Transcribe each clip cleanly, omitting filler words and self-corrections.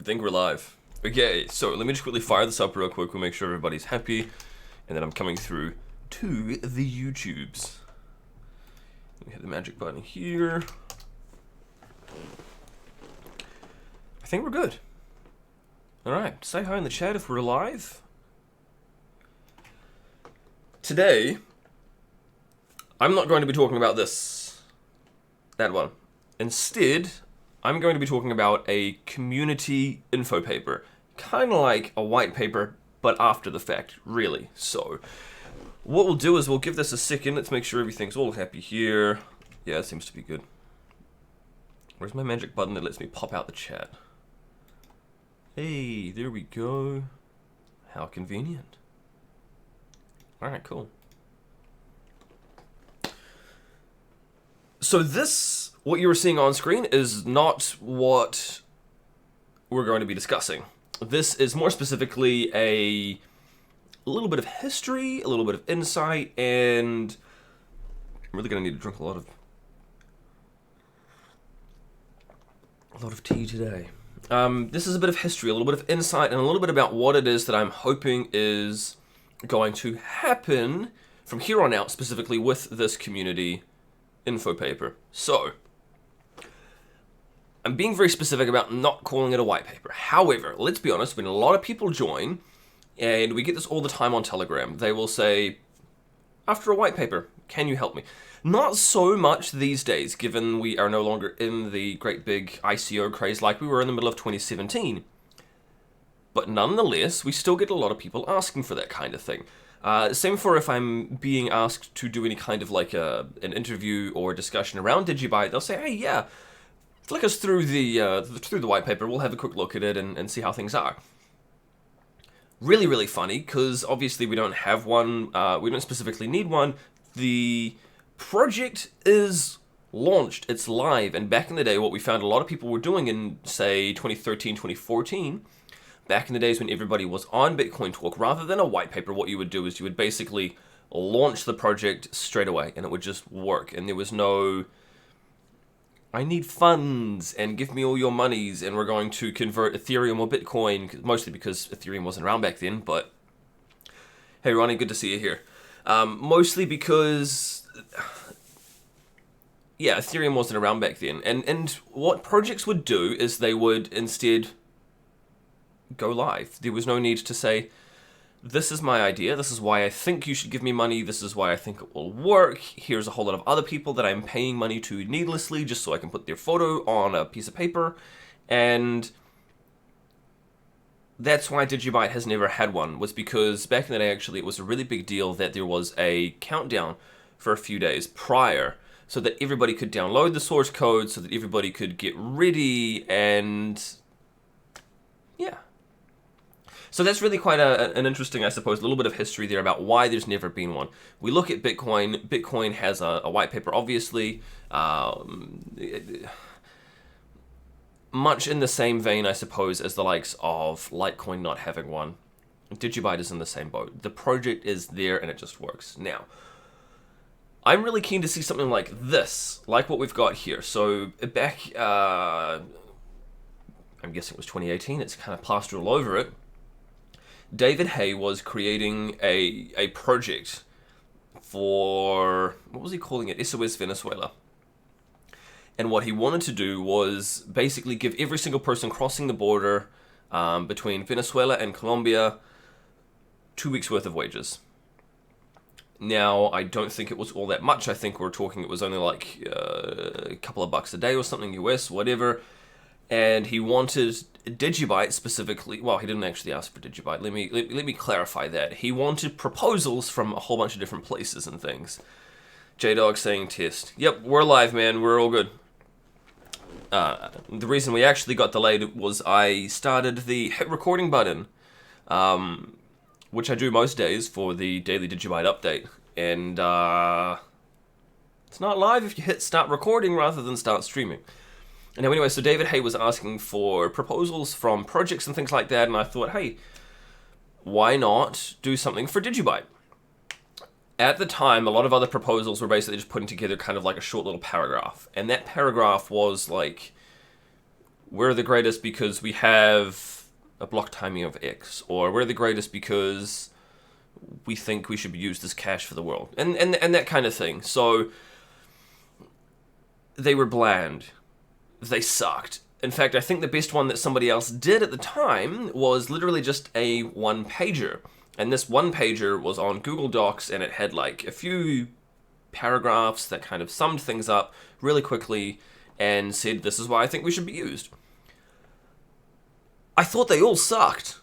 I think we're live. Okay, so let me just quickly fire this up real quick. We'll make sure everybody's happy. And then I'm coming through to the YouTubes. Let me hit the magic button here. I think we're good. Alright, say hi in the chat if we're live. Today, I'm not going to be talking about that one. Instead, I'm going to be talking about a community info paper. Kind of like a white paper, but after the fact, really. So, what we'll do is we'll give this a second. Let's make sure everything's all happy here. Yeah, it seems to be good. Where's my magic button that lets me pop out the chat? Hey, there we go. How convenient. Alright, cool. So this, what you were seeing on screen, is not what we're going to be discussing. This is more specifically a little bit of history, a little bit of insight, and I'm really going to need to drink a lot of tea today. This is a bit of history, a little bit of insight, and a little bit about what it is that I'm hoping is going to happen from here on out, specifically with this community info paper. So, I'm being very specific about not calling it a white paper. However, let's be honest, when a lot of people join, and we get this all the time on Telegram, they will say, after a white paper, can you help me? Not so much these days, given we are no longer in the great big ICO craze like we were in the middle of 2017. But nonetheless, we still get a lot of people asking for that kind of thing. Same for if I'm being asked to do any kind of like an interview or discussion around DigiByte, they'll say, hey, yeah, flick us through the white paper, we'll have a quick look at it and see how things are. Really, really funny, because obviously we don't have one, we don't specifically need one. The project is launched, it's live, and back in the day what we found a lot of people were doing in, say, 2013, 2014, back in the days when everybody was on Bitcoin Talk, rather than a white paper, what you would do is you would basically launch the project straight away, and it would just work, and there was no, I need funds, and give me all your monies, and we're going to convert Ethereum or Bitcoin, mostly because Ethereum wasn't around back then, but hey Ronnie, good to see you here. Mostly because, yeah, Ethereum wasn't around back then, and what projects would do is they would instead go live. There was no need to say, this is my idea, this is why I think you should give me money, this is why I think it will work, here's a whole lot of other people that I'm paying money to needlessly just so I can put their photo on a piece of paper, and that's why DigiByte has never had one, was because back in the day actually it was a really big deal that there was a countdown for a few days prior, so that everybody could download the source code, so that everybody could get ready, and yeah. So that's really quite an interesting, I suppose, little bit of history there about why there's never been one. We look at Bitcoin. Bitcoin has a white paper, obviously. Much in the same vein, I suppose, as the likes of Litecoin not having one. DigiByte is in the same boat. The project is there and it just works. Now, I'm really keen to see something like this, like what we've got here. So back, I'm guessing it was 2018, it's kind of plastered all over it. David Hay was creating a project for, what was he calling it? SOS Venezuela. And what he wanted to do was basically give every single person crossing the border between Venezuela and Colombia 2 weeks worth of wages. Now, I don't think it was all that much. I think we're talking it was only like a couple of bucks a day or something, US, whatever. And he wanted DigiByte specifically, well, he didn't actually ask for DigiByte, let me clarify that. He wanted proposals from a whole bunch of different places and things. J-Dog saying test. Yep, we're live, man, we're all good. The reason we actually got delayed was I started the hit recording button, which I do most days for the daily DigiByte update, and it's not live if you hit start recording rather than start streaming. Now anyway, so David Hay was asking for proposals from projects and things like that, and I thought, hey, why not do something for DigiByte? At the time, a lot of other proposals were basically just putting together kind of like a short little paragraph, and that paragraph was like we're the greatest because we have a block timing of X, or we're the greatest because we think we should be used as cash for the world, and that kind of thing. So they were bland. They sucked. In fact, I think the best one that somebody else did at the time was literally just a one-pager. And this one-pager was on Google Docs, and it had like a few paragraphs that kind of summed things up really quickly and said, this is why I think we should be used. I thought they all sucked.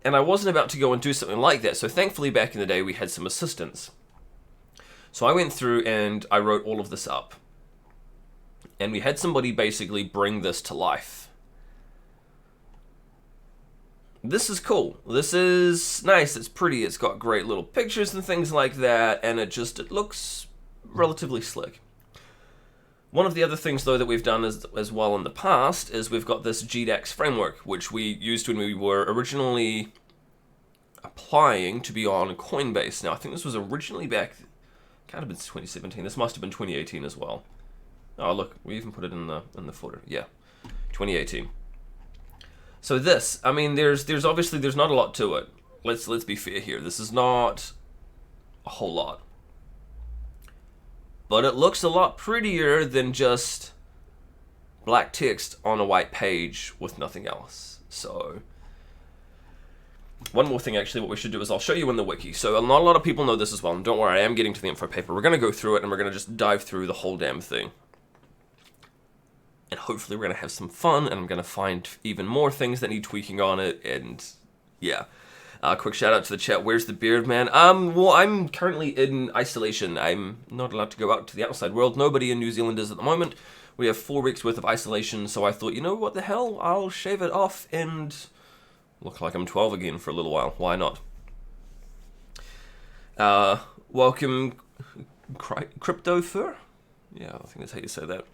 And I wasn't about to go and do something like that. So thankfully, back in the day, we had some assistance. So I went through and I wrote all of this up. And we had somebody basically bring this to life. This is cool. This is nice. It's pretty. It's got great little pictures and things like that. And it looks relatively slick. One of the other things, though, that we've done as well in the past is we've got this Gdx Framework, which we used when we were originally applying to be on Coinbase. Now, I think this was originally back, kind of been 2017. This must have been 2018 as well. Oh, look, we even put it in the footer. Yeah, 2018. So this, I mean, there's obviously not a lot to it. Let's be fair here. This is not a whole lot. But it looks a lot prettier than just black text on a white page with nothing else. So one more thing, actually, what we should do is I'll show you in the wiki. So not a lot of people know this as well, and don't worry, I am getting to the Infopaper. We're going to go through it, and we're going to just dive through the whole damn thing. And hopefully we're going to have some fun, and I'm going to find even more things that need tweaking on it, and yeah. Quick shout out to the chat. Where's the beard, man? Well, I'm currently in isolation. I'm not allowed to go out to the outside world. Nobody in New Zealand is at the moment. We have 4 weeks worth of isolation, so I thought, you know what the hell? I'll shave it off and look like I'm 12 again for a little while. Why not? Welcome, Crypto Fur? Yeah, I think that's how you say that.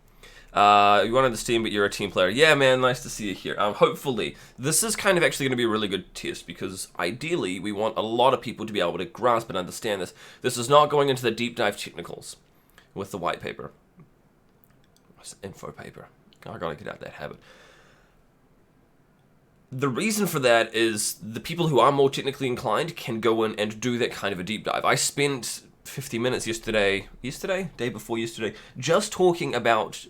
You wanted the Steam, but you're a team player. Yeah, man, nice to see you here. Hopefully, this is kind of actually going to be a really good test, because ideally, we want a lot of people to be able to grasp and understand this. This is not going into the deep dive technicals with the white paper. It's Infopaper. I gotta get out of that habit. The reason for that is the people who are more technically inclined can go in and do that kind of a deep dive. I spent 50 minutes day before yesterday, just talking about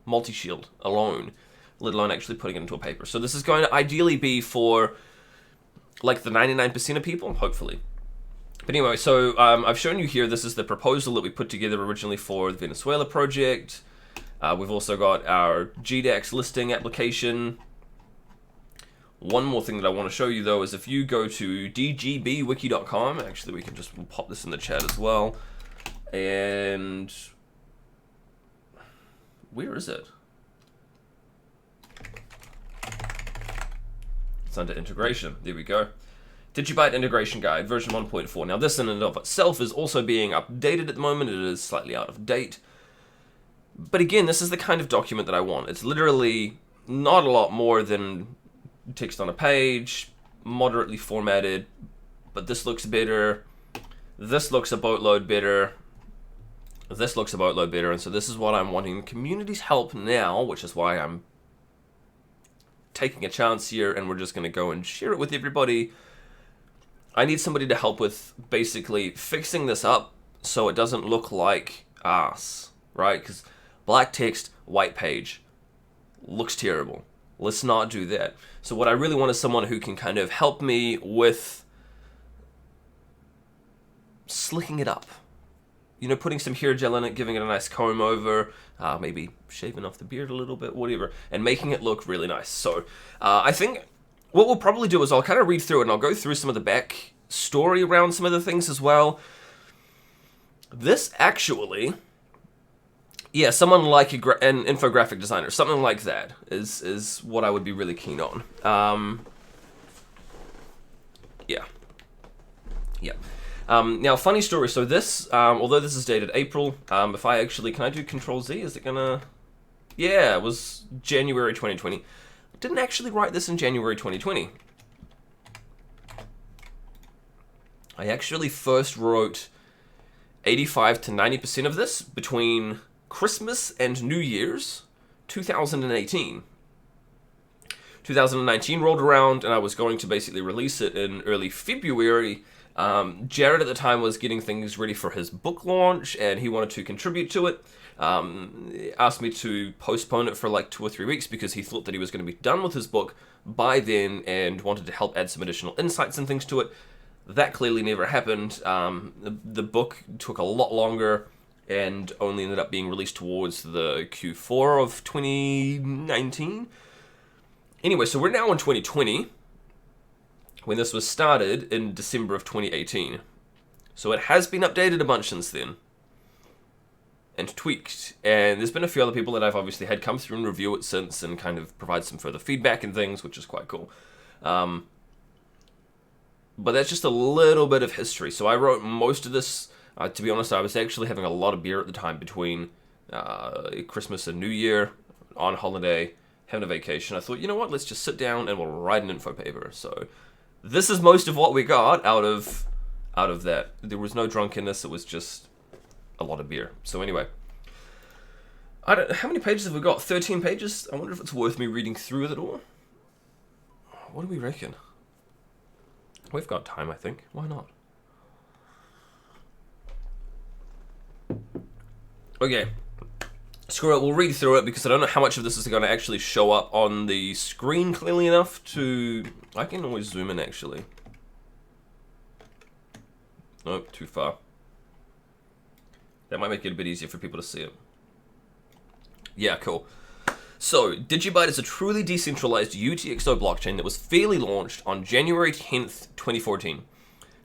multi-shield alone, let alone actually putting it into a paper. So this is going to ideally be for like the 99% of people, hopefully. But anyway, so I've shown you here, this is the proposal that we put together originally for the Venezuela project. We've also got our Gdx listing application. One more thing that I want to show you, though, is if you go to dgbwiki.com, actually we can just pop this in the chat as well, and where is it? It's under integration. There we go. DigiByte integration guide, version 1.4. Now this in and of itself is also being updated at the moment. It is slightly out of date. But again, this is the kind of document that I want. It's literally not a lot more than text on a page, moderately formatted, but this looks better. This looks a boatload better. This looks a boatload better, and so this is what I'm wanting community's help now, which is why I'm taking a chance here, and we're just going to go and share it with everybody. I need somebody to help with basically fixing this up so it doesn't look like ass, right? Because black text, white page, looks terrible. Let's not do that. So what I really want is someone who can kind of help me with slicking it up. You know, putting some hair gel in it, giving it a nice comb over, maybe shaving off the beard a little bit, whatever, and making it look really nice. So I think what we'll probably do is I'll kind of read through it, and I'll go through some of the back story around some of the things as well. This actually, yeah, someone like an infographic designer, something like that is what I would be really keen on. Yeah. Now, funny story. So this, although this is dated April, if I actually, can I do Control Z? Is it gonna? Yeah, it was January 2020. I didn't actually write this in January 2020. I actually first wrote 85 to 90% of this between Christmas and New Year's 2018. 2019 rolled around, and I was going to basically release it in early February. Jared at the time was getting things ready for his book launch, and he wanted to contribute to it. Asked me to postpone it for like 2 or 3 weeks because he thought that he was going to be done with his book by then and wanted to help add some additional insights and things to it. That clearly never happened. The book took a lot longer and only ended up being released towards the Q4 of 2019. Anyway, so we're now in 2020, when this was started in December of 2018. So it has been updated a bunch since then, and tweaked. And there's been a few other people that I've obviously had come through and review it since and kind of provide some further feedback and things, which is quite cool. But that's just a little bit of history. So I wrote most of this. To be honest, I was actually having a lot of beer at the time between Christmas and New Year, on holiday, having a vacation. I thought, you know what, let's just sit down and we'll write an Infopaper. So this is most of what we got out of that. There was no drunkenness, it was just a lot of beer. So anyway, how many pages have we got? 13 pages? I wonder if it's worth me reading through it all. What do we reckon? We've got time, I think. Why not? Okay. Screw it, we'll read through it because I don't know how much of this is going to actually show up on the screen clearly enough to... I can always zoom in, actually. Nope, too far. That might make it a bit easier for people to see it. Yeah, cool. So, DigiByte is a truly decentralized UTXO blockchain that was fairly launched on January 10th, 2014.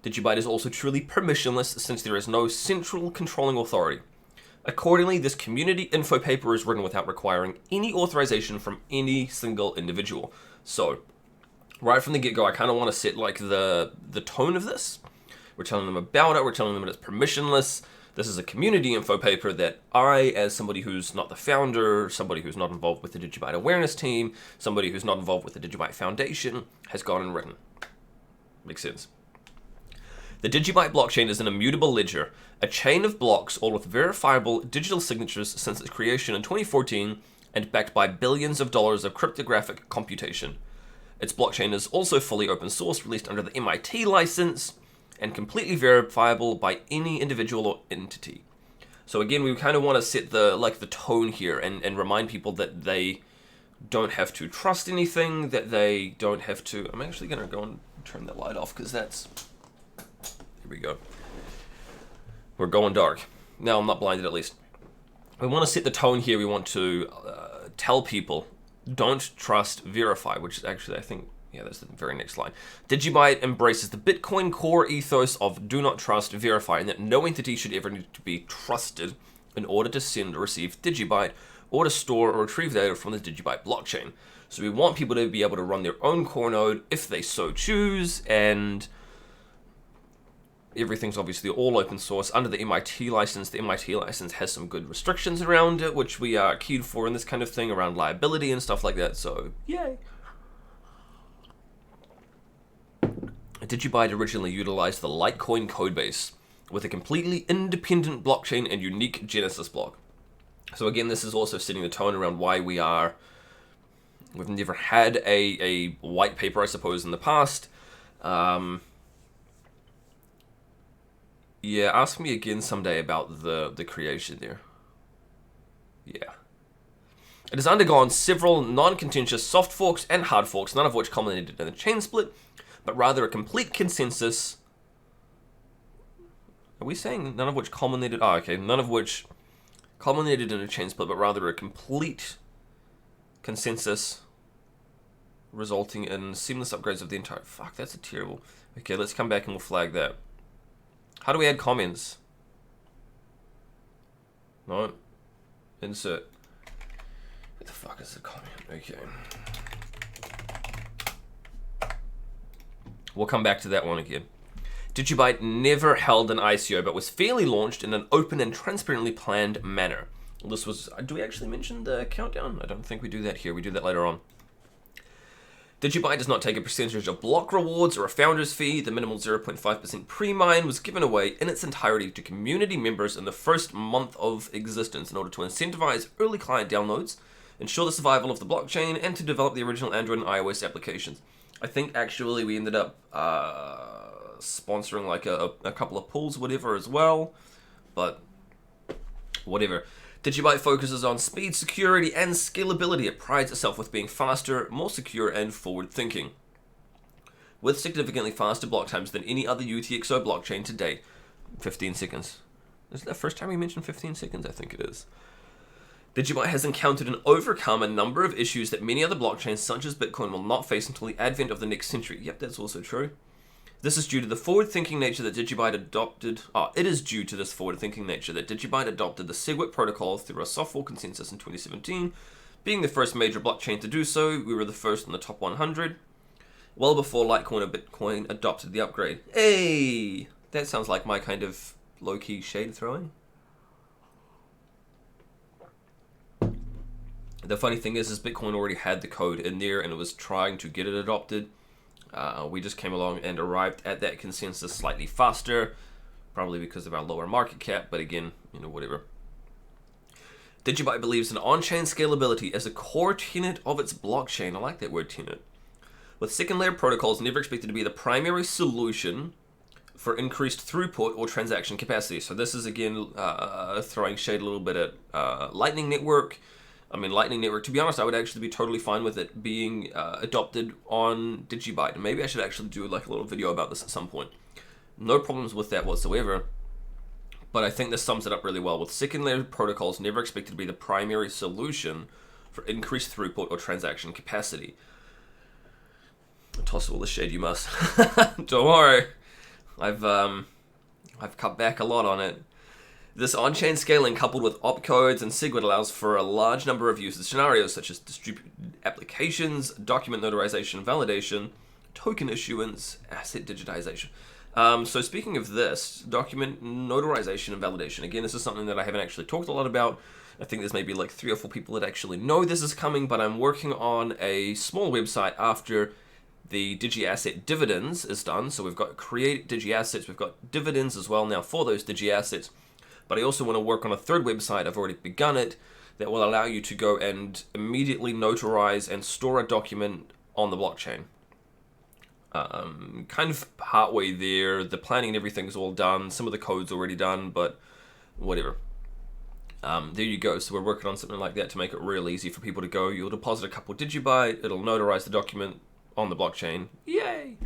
DigiByte is also truly permissionless since there is no central controlling authority. Accordingly, this community info paper is written without requiring any authorization from any single individual. So, right from the get-go, I kind of want to set like the tone of this. We're telling them about it, we're telling them that it's permissionless. This is a community info paper that I, as somebody who's not the founder, somebody who's not involved with the DigiByte awareness team, somebody who's not involved with the DigiByte Foundation, has gone and written. Makes sense. The DigiByte blockchain is an immutable ledger, a chain of blocks all with verifiable digital signatures since its creation in 2014 and backed by billions of dollars of cryptographic computation. Its blockchain is also fully open source, released under the MIT license, and completely verifiable by any individual or entity. So again, we kind of want to set the tone here and remind people that they don't have to trust anything, that they don't have to... I'm actually going to go and turn that light off because that's... Here we go. We're going dark. Now I'm not blinded, at least. We want to set the tone here. We want to tell people, don't trust, verify, which is actually, I think, yeah, that's the very next line. DigiByte embraces the Bitcoin core ethos of do not trust, verify, and that no entity should ever need to be trusted in order to send or receive DigiByte or to store or retrieve data from the DigiByte blockchain. So we want people to be able to run their own core node if they so choose, and everything's obviously all open source under the MIT license. The MIT license has some good restrictions around it, which we are keyed for in this kind of thing around liability and stuff like that, so yay. DigiByte originally utilized the Litecoin codebase with a completely independent blockchain and unique Genesis block. So again, this is also setting the tone around why we've never had a white paper, I suppose, in the past. Yeah, ask me again someday about the creation there. Yeah. It has undergone several non-contentious soft forks and hard forks, none of which culminated in a chain split, but rather a complete consensus. Are we saying none of which culminated? Oh, okay. None of which culminated in a chain split, but rather a complete consensus resulting in seamless upgrades of the entire... Fuck, that's a terrible... Okay, let's come back and we'll flag that. How do we add comments? No. Insert. What the fuck is the comment? Okay. We'll come back to that one again. DigiByte never held an ICO, but was fairly launched in an open and transparently planned manner. This was... Do we actually mention the countdown? I don't think we do that here. We do that later on. DigiByte does not take a percentage of block rewards or a founder's fee. The minimal 0.5% pre-mine was given away in its entirety to community members in the first month of existence in order to incentivize early client downloads, ensure the survival of the blockchain, and to develop the original Android and iOS applications. I think actually we ended up sponsoring like a couple of pools, whatever, as well. But whatever. DigiByte focuses on speed, security, and scalability. It prides itself with being faster, more secure, and forward-thinking, with significantly faster block times than any other UTXO blockchain to date. 15 seconds. Is it the first time we mentioned 15 seconds? I think it is. DigiByte has encountered and overcome a number of issues that many other blockchains, such as Bitcoin, will not face until the advent of the next century. Yep, that's also true. This is due to the forward-thinking nature that DigiByte adopted. It is due to this forward-thinking nature that DigiByte adopted the SegWit protocol through a soft fork consensus in 2017. Being the first major blockchain to do so, we were the first in the top 100, well before Litecoin or Bitcoin adopted the upgrade. Hey, that sounds like my kind of low-key shade throwing. The funny thing is Bitcoin already had the code in there and it was trying to get it adopted. We just came along and arrived at that consensus slightly faster, probably because of our lower market cap, but again, whatever. DigiByte believes in on-chain scalability as a core tenet of its blockchain. I like that word, tenet. With second-layer protocols never expected to be the primary solution for increased throughput or transaction capacity. So this is, again, throwing shade a little bit at Lightning Network. Lightning Network, to be honest, I would actually be totally fine with it being adopted on DigiByte. And maybe I should actually do like a little video about this at some point. No problems with that whatsoever. But I think this sums it up really well. With second-layer protocols never expected to be the primary solution for increased throughput or transaction capacity. Toss all the shade you must. Don't worry. I've cut back a lot on it. This on-chain scaling, coupled with opcodes and SegWit, allows for a large number of usage scenarios, such as distributed applications, document notarization and validation, token issuance, asset digitization. So speaking of this, document notarization and validation, again, this is something that I haven't actually talked a lot about. I think there's maybe like 3 or 4 people that actually know this is coming, but I'm working on a small website after the DigiAsset dividends is done. So we've got create DigiAssets, we've got dividends as well now for those DigiAssets. But I also want to work on a third website, I've already begun it, that will allow you to go and immediately notarize and store a document on the blockchain. Kind of partway there, the planning and everything's all done, some of the code's already done, but whatever. There you go, so we're working on something like that to make it real easy for people to go. You'll deposit a couple DigiByte, it'll notarize the document on the blockchain, yay!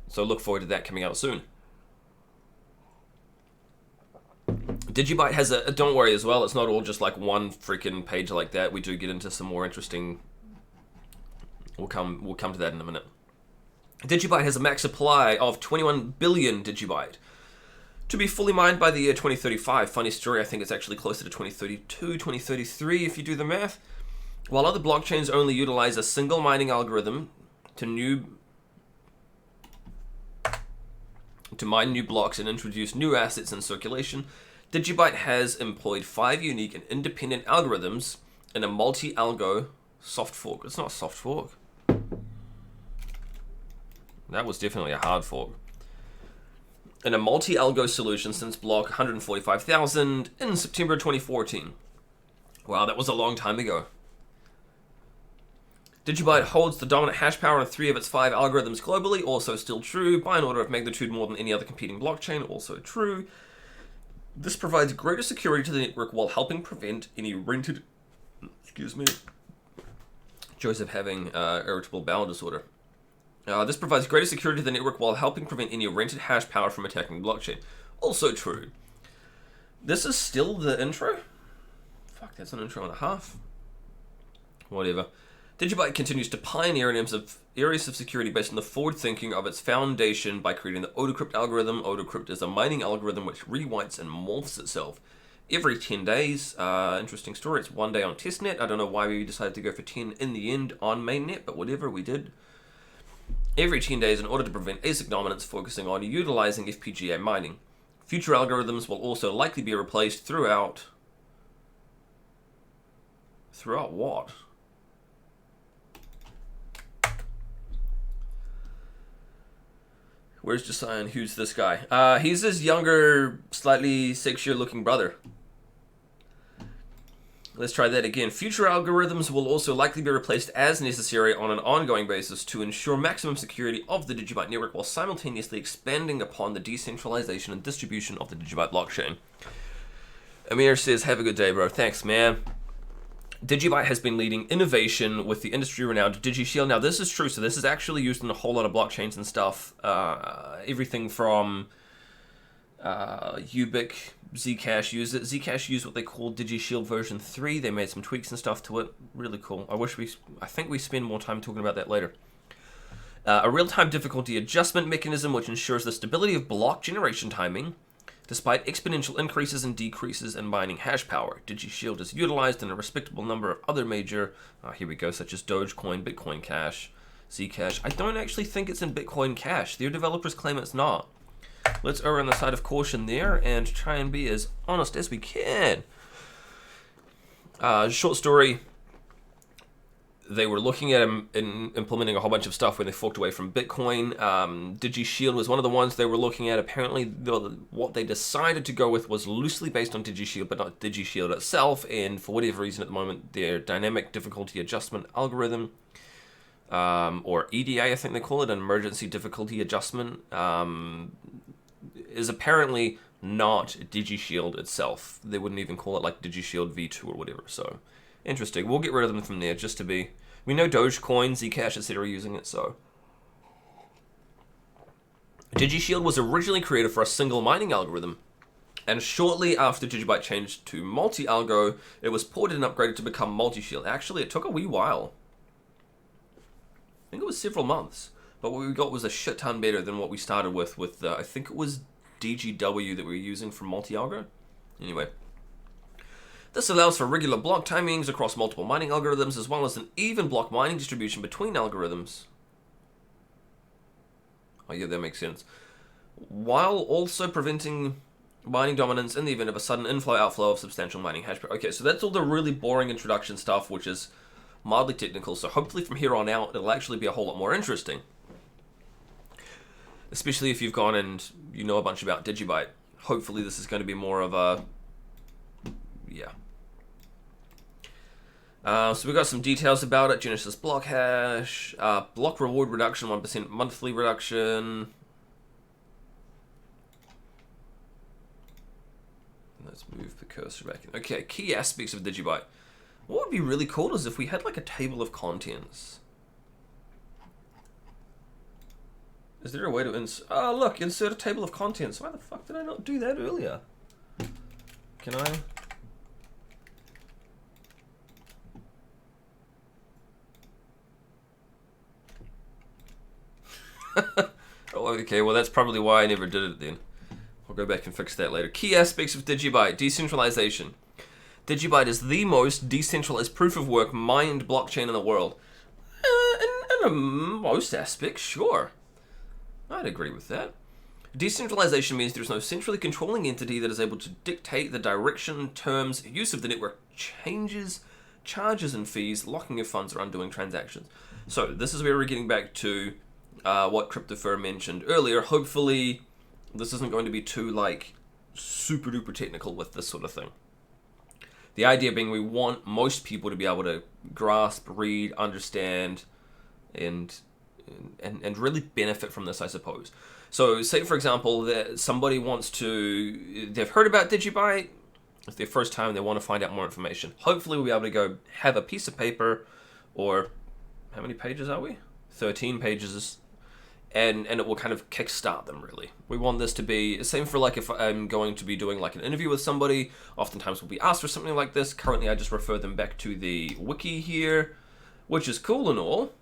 So look forward to that coming out soon. DigiByte has a, don't worry as well, it's not all just like one freaking page like that. We do get into some more interesting, we'll come to that in a minute. DigiByte has a max supply of 21 billion DigiByte to be fully mined by the year 2035. Funny story, I think it's actually closer to 2032, 2033 if you do the math. While other blockchains only utilize a single mining algorithm to mine new blocks and introduce new assets in circulation, DigiByte has employed 5 unique and independent algorithms in a multi-algo soft fork. It's not a soft fork. That was definitely a hard fork. In a multi-algo solution since block 145,000 in September 2014. Wow, that was a long time ago. DigiByte holds the dominant hash power on 3 of its 5 algorithms globally, also still true. By an order of magnitude more than any other competing blockchain, also true. This provides greater security to the network while helping prevent any rented... Excuse me. Joseph having irritable bowel disorder. This provides greater security to the network while helping prevent any rented hash power from attacking the blockchain. Also true. This is still the intro? Fuck, that's an intro and a half. Whatever. DigiByte continues to pioneer in areas of security based on the forward thinking of its foundation by creating the AutoCrypt algorithm. AutoCrypt is a mining algorithm which rewrites and morphs itself every 10 days. Interesting story. It's 1 day on testnet. I don't know why we decided to go for 10 in the end on mainnet, but whatever, we did. Every 10 days in order to prevent ASIC dominance, focusing on utilizing FPGA mining. Future algorithms will also likely be replaced throughout what? Where's Josiah? Who's this guy? He's his younger, slightly sexier looking brother. Let's try that again. Future algorithms will also likely be replaced as necessary on an ongoing basis to ensure maximum security of the DigiByte network while simultaneously expanding upon the decentralization and distribution of the DigiByte blockchain. Amir says, have a good day, bro. Thanks, man. DigiByte has been leading innovation with the industry-renowned DigiShield. Now, this is true. So this is actually used in a whole lot of blockchains and stuff. Everything from Ubic, Zcash used it. Zcash used what they call DigiShield version 3. They made some tweaks and stuff to it. Really cool. I think we spend more time talking about that later. A real-time difficulty adjustment mechanism which ensures the stability of block generation timing despite exponential increases and decreases in mining hash power. DigiShield is utilized in a respectable number of other major, here we go, such as Dogecoin, Bitcoin Cash, Zcash. I don't actually think it's in Bitcoin Cash. Their developers claim it's not. Let's err on the side of caution there and try and be as honest as we can. Short story. They were looking at implementing a whole bunch of stuff when they forked away from Bitcoin. DigiShield was one of the ones they were looking at. Apparently, what they decided to go with was loosely based on DigiShield, but not DigiShield itself. And for whatever reason, at the moment, their dynamic difficulty adjustment algorithm, or EDA, I think they call it, an emergency difficulty adjustment, is apparently not DigiShield itself. They wouldn't even call it like DigiShield V2 or whatever. So interesting. We'll get rid of them from there just to be... We know Dogecoin, Zcash, etc. are using it, so... DigiShield was originally created for a single mining algorithm, and shortly after DigiByte changed to multi-algo, it was ported and upgraded to become multi-shield. Actually, it took a wee while. I think it was several months. But what we got was a shit ton better than what we started with I think it was DGW that we were using for multi-algo. Anyway. This allows for regular block timings across multiple mining algorithms, as well as an even block mining distribution between algorithms. Oh yeah, that makes sense. While also preventing mining dominance in the event of a sudden inflow-outflow of substantial mining hash power. Okay, so that's all the really boring introduction stuff, which is mildly technical, so hopefully from here on out, it'll actually be a whole lot more interesting. Especially if you've gone and you know a bunch about DigiByte. Hopefully this is going to be more of a... yeah. So we got some details about it. Genesis block hash, block reward reduction, 1% monthly reduction. Let's move the cursor back in. Okay, key aspects of DigiByte. What would be really cool is if we had like a table of contents. Is there a way to insert... Oh, look, insert a table of contents. Why the fuck did I not do that earlier? Can I... Oh, okay, well that's probably why I never did it then. I'll go back and fix that later. Key aspects of DigiByte. Decentralization. DigiByte is the most decentralized proof-of-work mined blockchain in the world. In most aspects, sure. I'd agree with that. Decentralization means there's no centrally controlling entity that is able to dictate the direction, terms, use of the network, changes, charges and fees, locking of funds, or undoing transactions. So this is where we're getting back to what CryptoFur mentioned earlier. Hopefully this isn't going to be too like super duper technical with this sort of thing. The idea being we want most people to be able to grasp, read, understand, and really benefit from this, I suppose. So say, for example, that somebody wants to... They've heard about DigiByte. It's their first time. They want to find out more information. Hopefully we'll be able to go have a piece of paper, or... How many pages are we? 13 pages. And it will kind of kickstart them, really. We want this to be... Same for like if I'm going to be doing like an interview with somebody. Oftentimes we'll be asked for something like this. Currently I just refer them back to the wiki here, which is cool and all.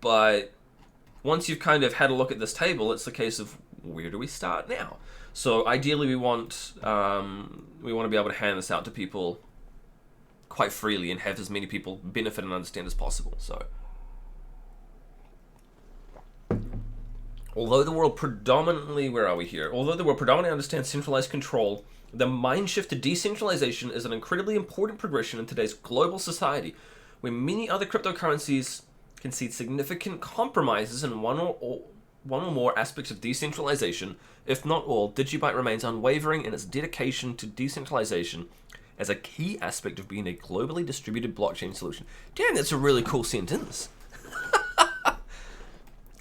But once you've kind of had a look at this table, it's the case of where do we start now? So ideally we want to be able to hand this out to people quite freely and have as many people benefit and understand as possible. So although the world predominantly, where are we here? Although the world predominantly understands centralized control, the mind shift to decentralization is an incredibly important progression in today's global society, where many other cryptocurrencies concede significant compromises in one one or more aspects of decentralization, if not all, DigiByte remains unwavering in its dedication to decentralization as a key aspect of being a globally distributed blockchain solution. Damn, that's a really cool sentence.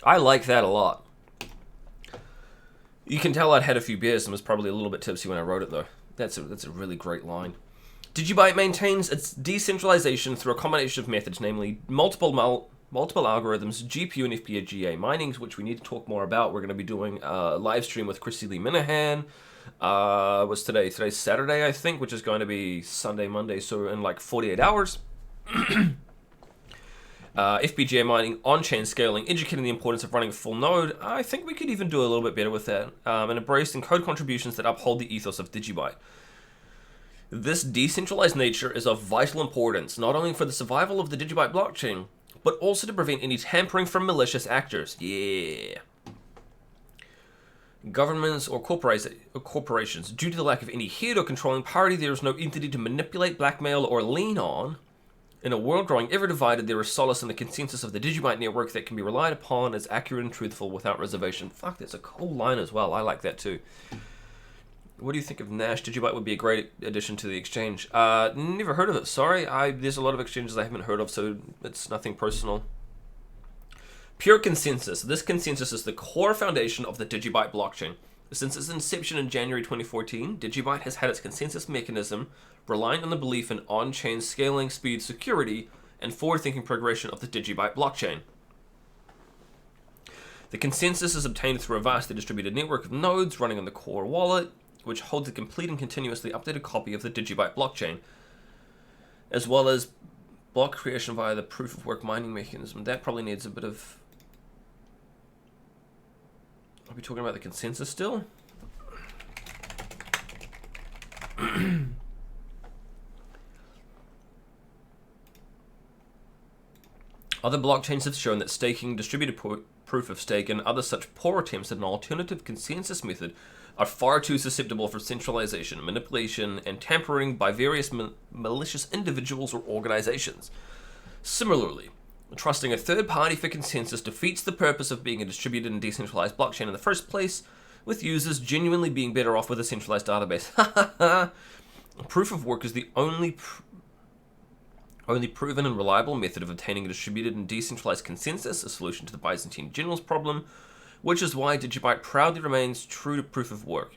I like that a lot. You can tell I'd had a few beers and was probably a little bit tipsy when I wrote it, though. That's a really great line. DigiByte maintains its decentralization through a combination of methods, namely multiple algorithms, GPU and FPGA mining, which we need to talk more about. We're going to be doing a live stream with Chrissy Lee Minahan. What's today? Today's Saturday, I think, which is going to be Sunday, Monday, so in like 48 hours. FPGA mining, on-chain scaling, educating the importance of running a full node. I think we could even do a little bit better with that. And embracing code contributions that uphold the ethos of DigiByte. This decentralized nature is of vital importance, not only for the survival of the DigiByte blockchain, but also to prevent any tampering from malicious actors. Yeah. Governments or corporations, due to the lack of any head or controlling party, there is no entity to manipulate, blackmail, or lean on. In a world growing ever divided, there is solace in the consensus of the DigiByte network that can be relied upon as accurate and truthful without reservation. Fuck, that's a cool line as well. I like that too. What do you think of Nash? DigiByte would be a great addition to the exchange. Never heard of it. Sorry, there's a lot of exchanges I haven't heard of, so it's nothing personal. Pure consensus. This consensus is the core foundation of the DigiByte blockchain. Since its inception in January 2014, DigiByte has had its consensus mechanism relying on the belief in on-chain scaling, speed, security, and forward-thinking progression of the DigiByte blockchain. The consensus is obtained through a vastly distributed network of nodes running on the core wallet, which holds a complete and continuously updated copy of the DigiByte blockchain, as well as block creation via the proof-of-work mining mechanism. That probably needs a bit of... Are we talking about the consensus still? Other blockchains have shown that staking, distributed proof of stake, and other such poor attempts at an alternative consensus method are far too susceptible for centralization, manipulation, and tampering by various malicious individuals or organizations. Similarly, trusting a third party for consensus defeats the purpose of being a distributed and decentralized blockchain in the first place, with users genuinely being better off with a centralized database. Proof of work is the only proven and reliable method of obtaining a distributed and decentralized consensus, a solution to the Byzantine generals problem, which is why DigiByte proudly remains true to proof of work.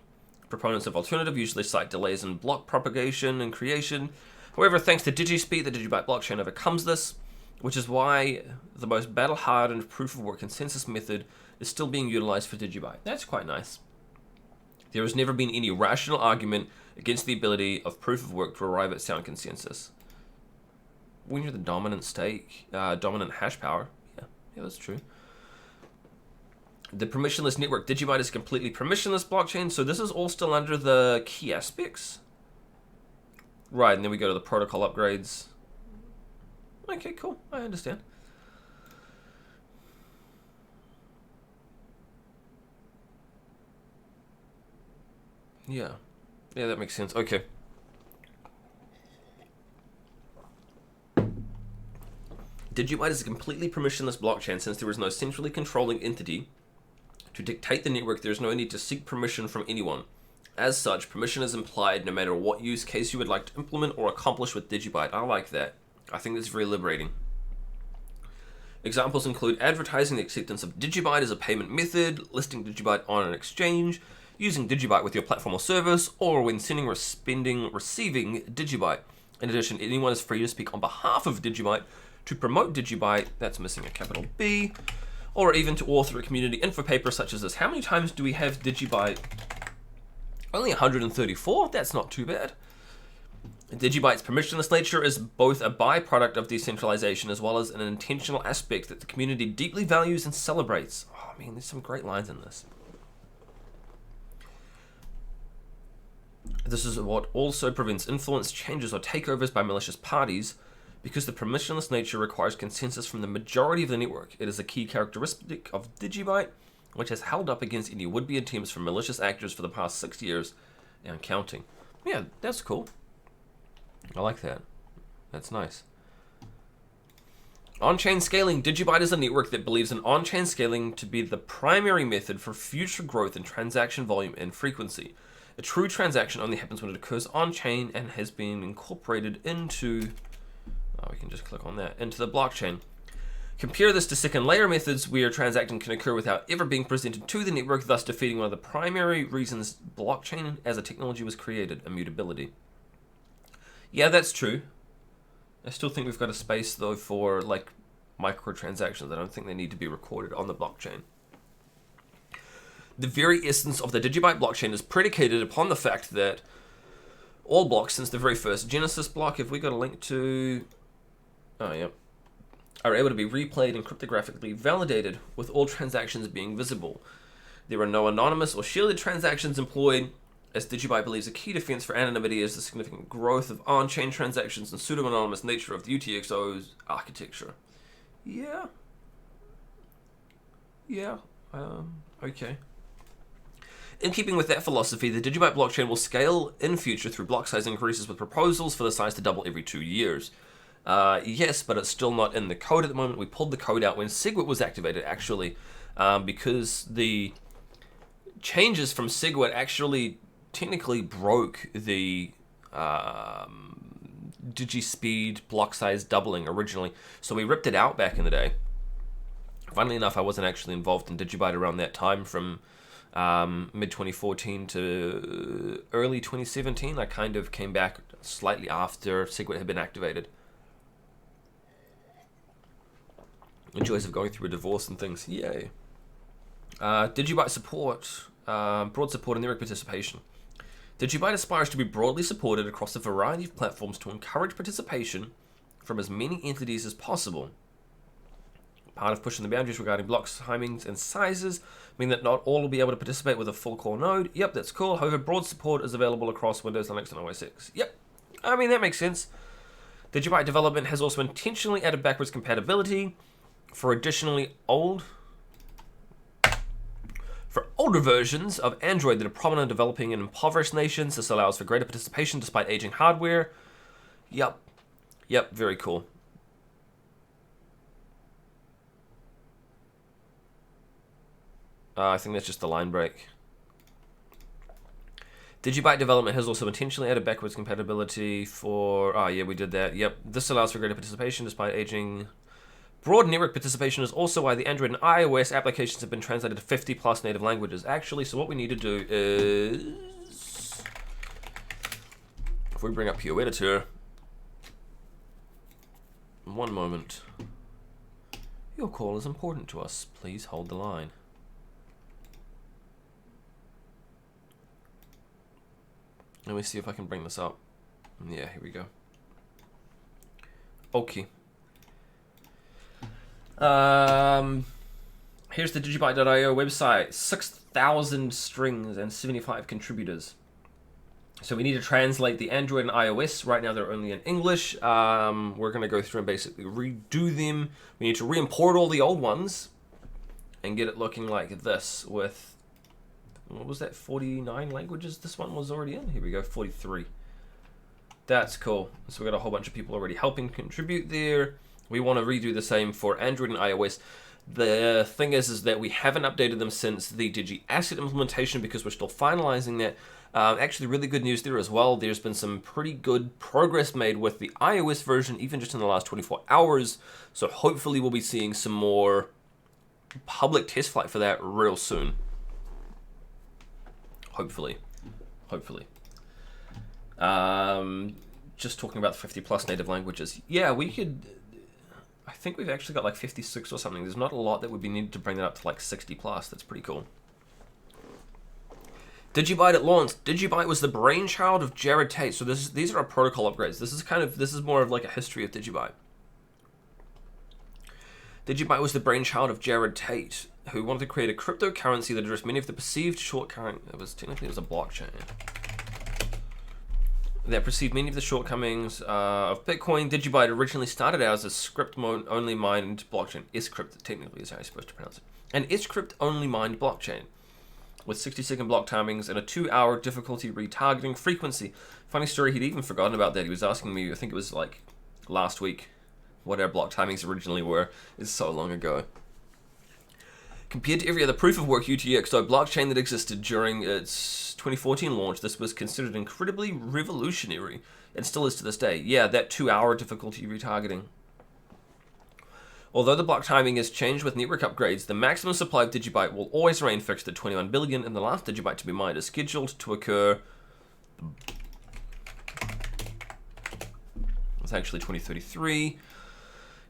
Proponents of alternative usually cite delays in block propagation and creation. However, thanks to DigiSpeed, the DigiByte blockchain overcomes this, which is why the most battle-hardened proof-of-work consensus method is still being utilized for DigiByte. That's quite nice. There has never been any rational argument against the ability of proof-of-work to arrive at sound consensus. When you're the dominant dominant hash power, yeah, that's true. The permissionless network, DigiByte is a completely permissionless blockchain, so this is all still under the key aspects. Right, and then we go to the protocol upgrades. Okay, cool. I understand. Yeah. Yeah, that makes sense. Okay. DigiByte is a completely permissionless blockchain since there is no centrally controlling entity to dictate the network. There is no need to seek permission from anyone. As such, permission is implied no matter what use case you would like to implement or accomplish with DigiByte. I like that. I think that's very liberating. Examples include advertising the acceptance of DigiByte as a payment method, listing DigiByte on an exchange, using DigiByte with your platform or service, or when sending or receiving DigiByte. In addition, anyone is free to speak on behalf of DigiByte to promote DigiByte, that's missing a capital B, or even to author a community Infopaper such as this. How many times do we have DigiByte? Only 134? That's not too bad. DigiByte's permissionless nature is both a byproduct of decentralization as well as an intentional aspect that the community deeply values and celebrates. Oh man, there's some great lines in this. This is what also prevents influence, changes, or takeovers by malicious parties. Because the permissionless nature requires consensus from the majority of the network, it is a key characteristic of DigiByte, which has held up against any would-be attempts from malicious actors for the past 6 years and counting. Yeah, that's cool. I like that. That's nice. On-chain scaling. DigiByte is a network that believes in on-chain scaling to be the primary method for future growth in transaction volume and frequency. A true transaction only happens when it occurs on-chain and has been incorporated into, we can just click on that, into the blockchain. Compare this to second layer methods where transacting can occur without ever being presented to the network, thus defeating one of the primary reasons blockchain as a technology was created, immutability. Yeah, that's true. I still think we've got a space though for like microtransactions. I don't think they need to be recorded on the blockchain. The very essence of the DigiByte blockchain is predicated upon the fact that all blocks since the very first Genesis block, if we got a link to, are able to be replayed and cryptographically validated with all transactions being visible. There are no anonymous or shielded transactions employed, as DigiByte believes a key defense for anonymity is the significant growth of on-chain transactions and pseudo-anonymous nature of the UTXO's architecture. Yeah. Okay. In keeping with that philosophy, the DigiByte blockchain will scale in future through block size increases with proposals for the size to double every 2 years. Yes, but it's still not in the code at the moment. We pulled the code out when SegWit was activated, actually, because the changes from SegWit actually technically broke the DigiSpeed block size doubling originally. So we ripped it out back in the day. Funnily enough, I wasn't actually involved in DigiByte around that time from mid-2014 to early 2017. I kind of came back slightly after SegWit had been activated. The joys of going through a divorce and things. Yay. DigiByte support, broad support and network participation. DigiByte aspires to be broadly supported across a variety of platforms to encourage participation from as many entities as possible. Part of pushing the boundaries regarding blocks, timings, and sizes mean that not all will be able to participate with a full core node. Yep, that's cool. However, broad support is available across Windows, Linux, and OS X. Yep, I mean, that makes sense. DigiByte development has also intentionally added backwards compatibility for older versions of Android that are prominent in developing in impoverished nations. This allows for greater participation despite aging hardware. Yep, very cool. I think that's just a line break. DigiByte development has also intentionally added backwards compatibility for... we did that. Yep, this allows for greater participation despite aging... Broad network participation is also why the Android and iOS applications have been translated to 50 plus native languages. Actually, so what we need to do is... If we bring up your editor... One moment. Your call is important to us. Please hold the line. Let me see if I can bring this up. Yeah, here we go. Okay. Here's the DigiByte.io website. 6,000 strings and 75 contributors. So we need to translate the Android and iOS. Right now they're only in English. We're going to go through and basically redo them. We need to re-import all the old ones and get it looking like this with... What was that, 49 languages this one was already in? Here we go, 43. That's cool. So we've got a whole bunch of people already helping contribute there. We want to redo the same for Android and iOS. The thing is that we haven't updated them since the DigiAsset implementation because we're still finalizing that. Actually, really good news there as well. There's been some pretty good progress made with the iOS version, even just in the last 24 hours. So hopefully we'll be seeing some more public test flight for that real soon. Hopefully. Just talking about the 50 plus native languages. Yeah, we could... I think we've actually got like 56 or something. There's not a lot that would be needed to bring that up to like 60 plus. That's pretty cool. DigiByte at launch. DigiByte was the brainchild of Jared Tate. So these are our protocol upgrades. This is more of like a history of DigiByte. DigiByte was the brainchild of Jared Tate, who wanted to create a cryptocurrency that addressed many of the perceived shortcomings. It was a blockchain that perceived many of the shortcomings of Bitcoin. DigiByte originally started out as a script-only mined blockchain. Scrypt technically is how you're supposed to pronounce it. An Scrypt-only mined blockchain with 60-second block timings and a 2-hour difficulty retargeting frequency. Funny story, he'd even forgotten about that. He was asking me, I think it was like last week, what our block timings originally were. It's so long ago. Compared to every other proof of work UTXO blockchain that existed during its 2014 launch, this was considered incredibly revolutionary, and still is to this day. Yeah, that 2-hour difficulty retargeting. Although the block timing has changed with network upgrades, the maximum supply of DigiByte will always remain fixed at 21 billion, and the last DigiByte to be mined is scheduled to occur. It's actually 2033.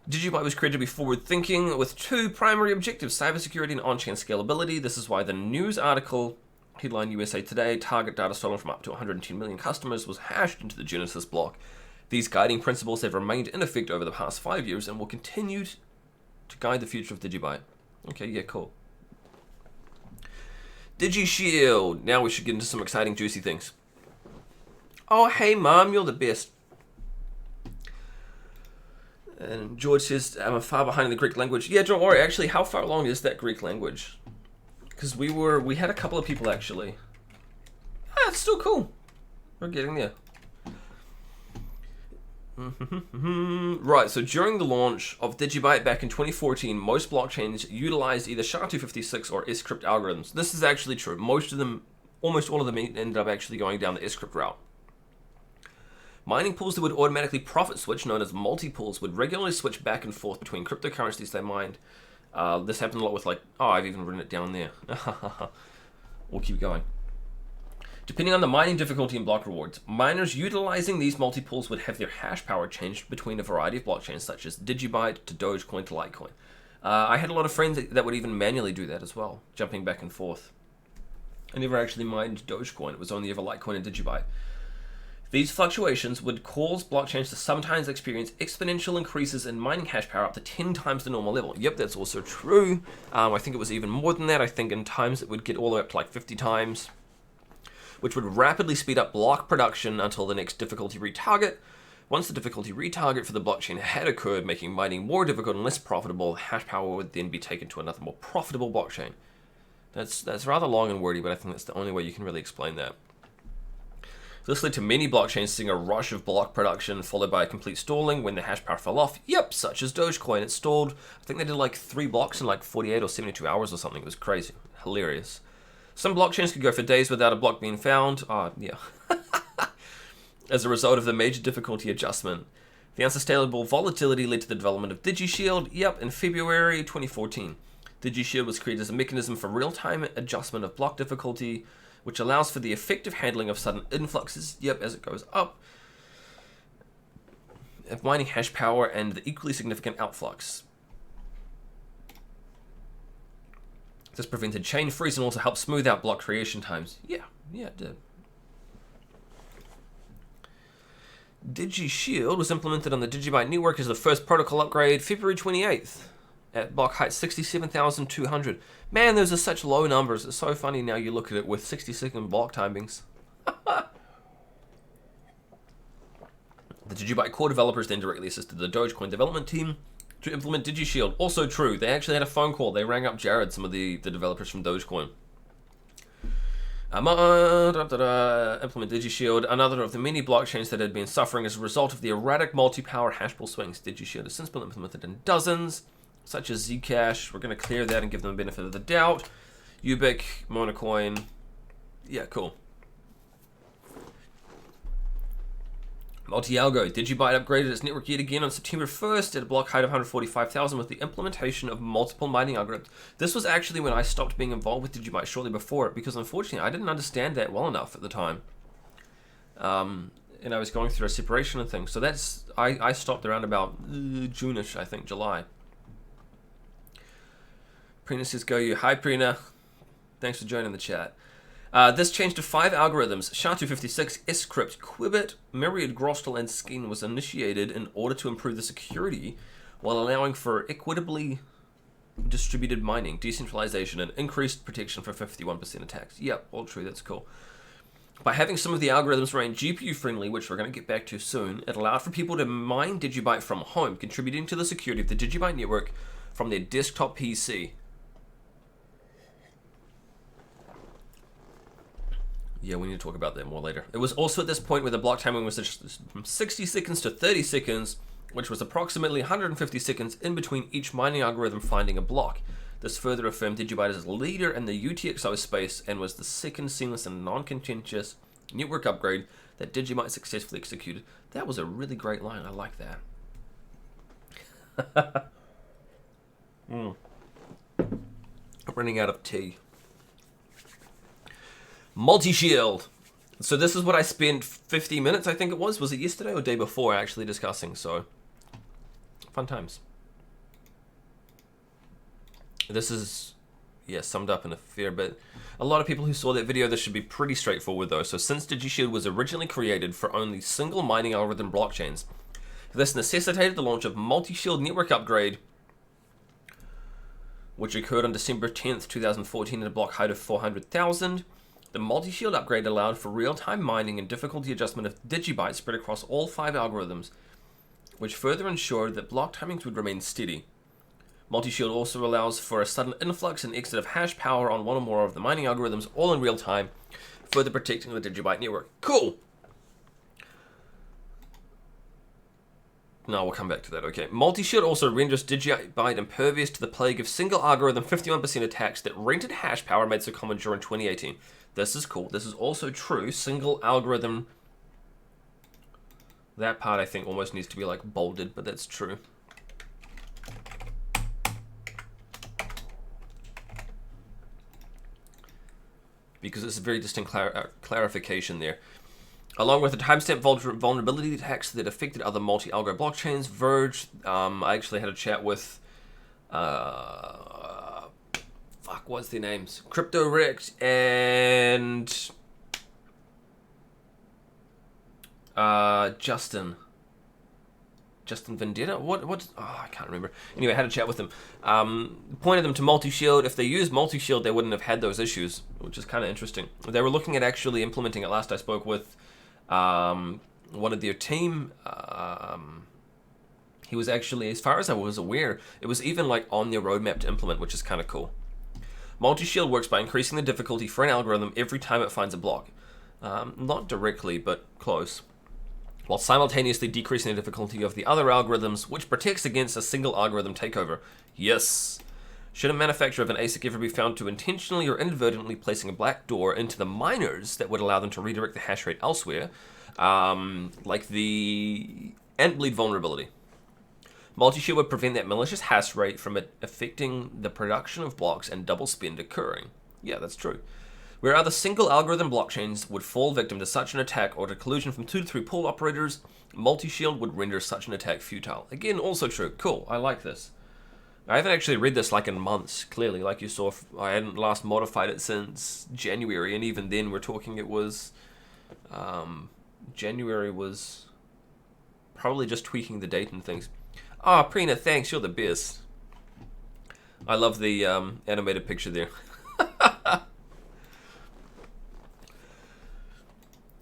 DigiByte was created to be forward-thinking with 2 primary objectives, cybersecurity and on-chain scalability. This is why the news article, headline USA Today, target data stolen from up to 110 million customers, was hashed into the Genesis block. These guiding principles have remained in effect over the past 5 years and will continue to guide the future of DigiByte. Okay, yeah, cool. DigiShield. Now we should get into some exciting, juicy things. Oh, hey, Mom, you're the best. And George says, I'm far behind in the Greek language. Yeah, don't worry. Actually, how far along is that Greek language? Because we had a couple of people, actually. Ah, it's still cool. We're getting there. Right, so during the launch of DigiByte back in 2014, most blockchains utilized either SHA-256 or scrypt algorithms. This is actually true. Most of them, almost all of them ended up actually going down the scrypt route. Mining pools that would automatically profit switch, known as multi-pools, would regularly switch back and forth between cryptocurrencies they mined. This happened a lot with I've even written it down there. We'll keep going. Depending on the mining difficulty and block rewards, miners utilizing these multi-pools would have their hash power changed between a variety of blockchains, such as DigiByte to Dogecoin to Litecoin. I had a lot of friends that would even manually do that as well, jumping back and forth. I never actually mined Dogecoin. It was only ever Litecoin and DigiByte. These fluctuations would cause blockchains to sometimes experience exponential increases in mining hash power up to 10 times the normal level. Yep, that's also true. I think it was even more than that. I think in times it would get all the way up to 50 times, which would rapidly speed up block production until the next difficulty retarget. Once the difficulty retarget for the blockchain had occurred, making mining more difficult and less profitable, hash power would then be taken to another more profitable blockchain. That's rather long and wordy, but I think that's the only way you can really explain that. This led to many blockchains seeing a rush of block production, followed by a complete stalling when the hash power fell off. Yep, such as Dogecoin. It stalled, I think they did 3 blocks in 48 or 72 hours or something. It was crazy. Hilarious. Some blockchains could go for days without a block being found. Yeah. As a result of the major difficulty adjustment. The unsustainable volatility led to the development of DigiShield. Yep, in February 2014. DigiShield was created as a mechanism for real-time adjustment of block difficulty, which allows for the effective handling of sudden influxes, yep, as it goes up, of mining hash power and the equally significant outflux. This prevented chain freeze and also helped smooth out block creation times. Yeah, it did. DigiShield was implemented on the DigiByte network as the first protocol upgrade February 28th. At block height 67,200. Man, those are such low numbers. It's so funny now you look at it with 60-second block timings. The DigiByte core developers then directly assisted the Dogecoin development team to implement DigiShield. Also true, they actually had a phone call. They rang up Jared, some of the developers from Dogecoin. Implement DigiShield, another of the many blockchains that had been suffering as a result of the erratic multi-power hash pool swings. DigiShield has since been implemented in dozens, such as Zcash. We're going to clear that and give them the benefit of the doubt. Ubic, Monocoin. Yeah, cool. Multi-algo. DigiByte upgraded its network yet again on September 1st at a block height of 145,000 with the implementation of multiple mining algorithms. This was actually when I stopped being involved with DigiByte shortly before it, because unfortunately I didn't understand that well enough at the time. And I was going through a separation and things. So that's, I stopped around about June-ish, I think, July. Prina says, go you. Hi, Prina. Thanks for joining the chat. This change to 5 algorithms, SHA-256, scrypt, Quibbit, Myriad, Grostal, and Skein, was initiated in order to improve the security while allowing for equitably distributed mining, decentralization, and increased protection for 51% attacks. Yep, all true, that's cool. By having some of the algorithms remain GPU-friendly, which we're going to get back to soon, it allowed for people to mine DigiByte from home, contributing to the security of the DigiByte network from their desktop PC. Yeah, we need to talk about that more later. It was also at this point where the block timing was just from 60 seconds to 30 seconds, which was approximately 150 seconds in between each mining algorithm finding a block. This further affirmed DigiByte as a leader in the UTXO space and was the second seamless and non-contentious network upgrade that DigiByte successfully executed. That was a really great line. I like that. I'm running out of tea. Multi-shield. So this is what I spent 50 minutes, I think it was. Was it yesterday or day before actually discussing? So, fun times. This is, yeah, summed up in a fair bit. A lot of people who saw that video, this should be pretty straightforward though. So since DigiShield was originally created for only single mining algorithm blockchains, this necessitated the launch of multi-shield network upgrade, which occurred on December 10th, 2014 at a block height of 400,000. The multi-shield upgrade allowed for real-time mining and difficulty adjustment of DigiByte spread across all 5 algorithms, which further ensured that block timings would remain steady. Multi-shield also allows for a sudden influx and exit of hash power on one or more of the mining algorithms, all in real time, further protecting the DigiByte network. Cool! No, we'll come back to that, okay. Multi-shield also renders DigiByte impervious to the plague of single algorithm 51% attacks that rented hash power made so common during 2018. This is cool. This is also true. Single algorithm. That part I think almost needs to be like bolded, but that's true. Because it's a very distinct clarification there. Along with the timestamp vulnerability attacks that affected other multi-algo blockchains, Verge, I actually had a chat with, what's their names? CryptoRect and Justin Vendetta? I can't remember. Anyway, I had a chat with them. Pointed them to multi-shield. If they used multi-shield, they wouldn't have had those issues, which is kind of interesting. They were looking at actually implementing it. Last I spoke with one of their team. He was actually, as far as I was aware, it was even like on their roadmap to implement, which is kind of cool. Multi-shield works by increasing the difficulty for an algorithm every time it finds a block. Not directly, but close, while simultaneously decreasing the difficulty of the other algorithms, which protects against a single algorithm takeover. Yes. Should a manufacturer of an ASIC ever be found to intentionally or inadvertently placing a black door into the miners that would allow them to redirect the hash rate elsewhere, like the ant bleed vulnerability, multi-shield would prevent that malicious hash rate from affecting the production of blocks and double spend occurring. Yeah, that's true. Where other single algorithm blockchains would fall victim to such an attack or to collusion from 2 to 3 pool operators, multi-shield would render such an attack futile. Again, also true. Cool, I like this. I haven't actually read this like in months, clearly. Like you saw, I hadn't last modified it since January, and even then we're talking it was, January was probably just tweaking the date and things. Ah, oh, Prina, thanks, you're the best. I love the animated picture there.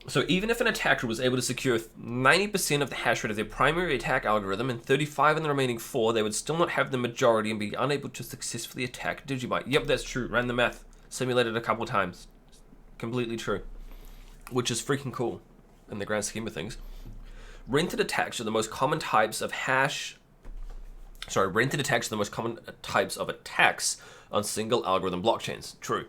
So even if an attacker was able to secure 90% of the hash rate of their primary attack algorithm and 35 in the remaining 4, they would still not have the majority and be unable to successfully attack DigiByte. Yep, that's true. Ran the math. Simulated a couple of times. Completely true. Which is freaking cool in the grand scheme of things. Rented attacks are the most common types of rented attacks are the most common types of attacks on single algorithm blockchains. True.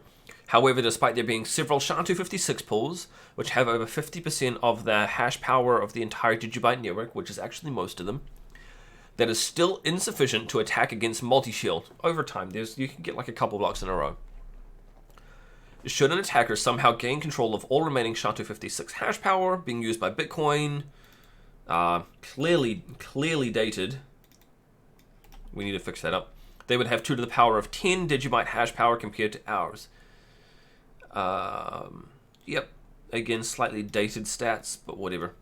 However, despite there being several SHA-256 pools, which have over 50% of the hash power of the entire DigiByte network, which is actually most of them, that is still insufficient to attack against multi-shield. Over time, you can get like a couple blocks in a row. Should an attacker somehow gain control of all remaining SHA-256 hash power being used by Bitcoin, clearly dated, we need to fix that up, they would have 2 to the power of 10 DigiByte hash power compared to ours. Yep, again, slightly dated stats, but whatever.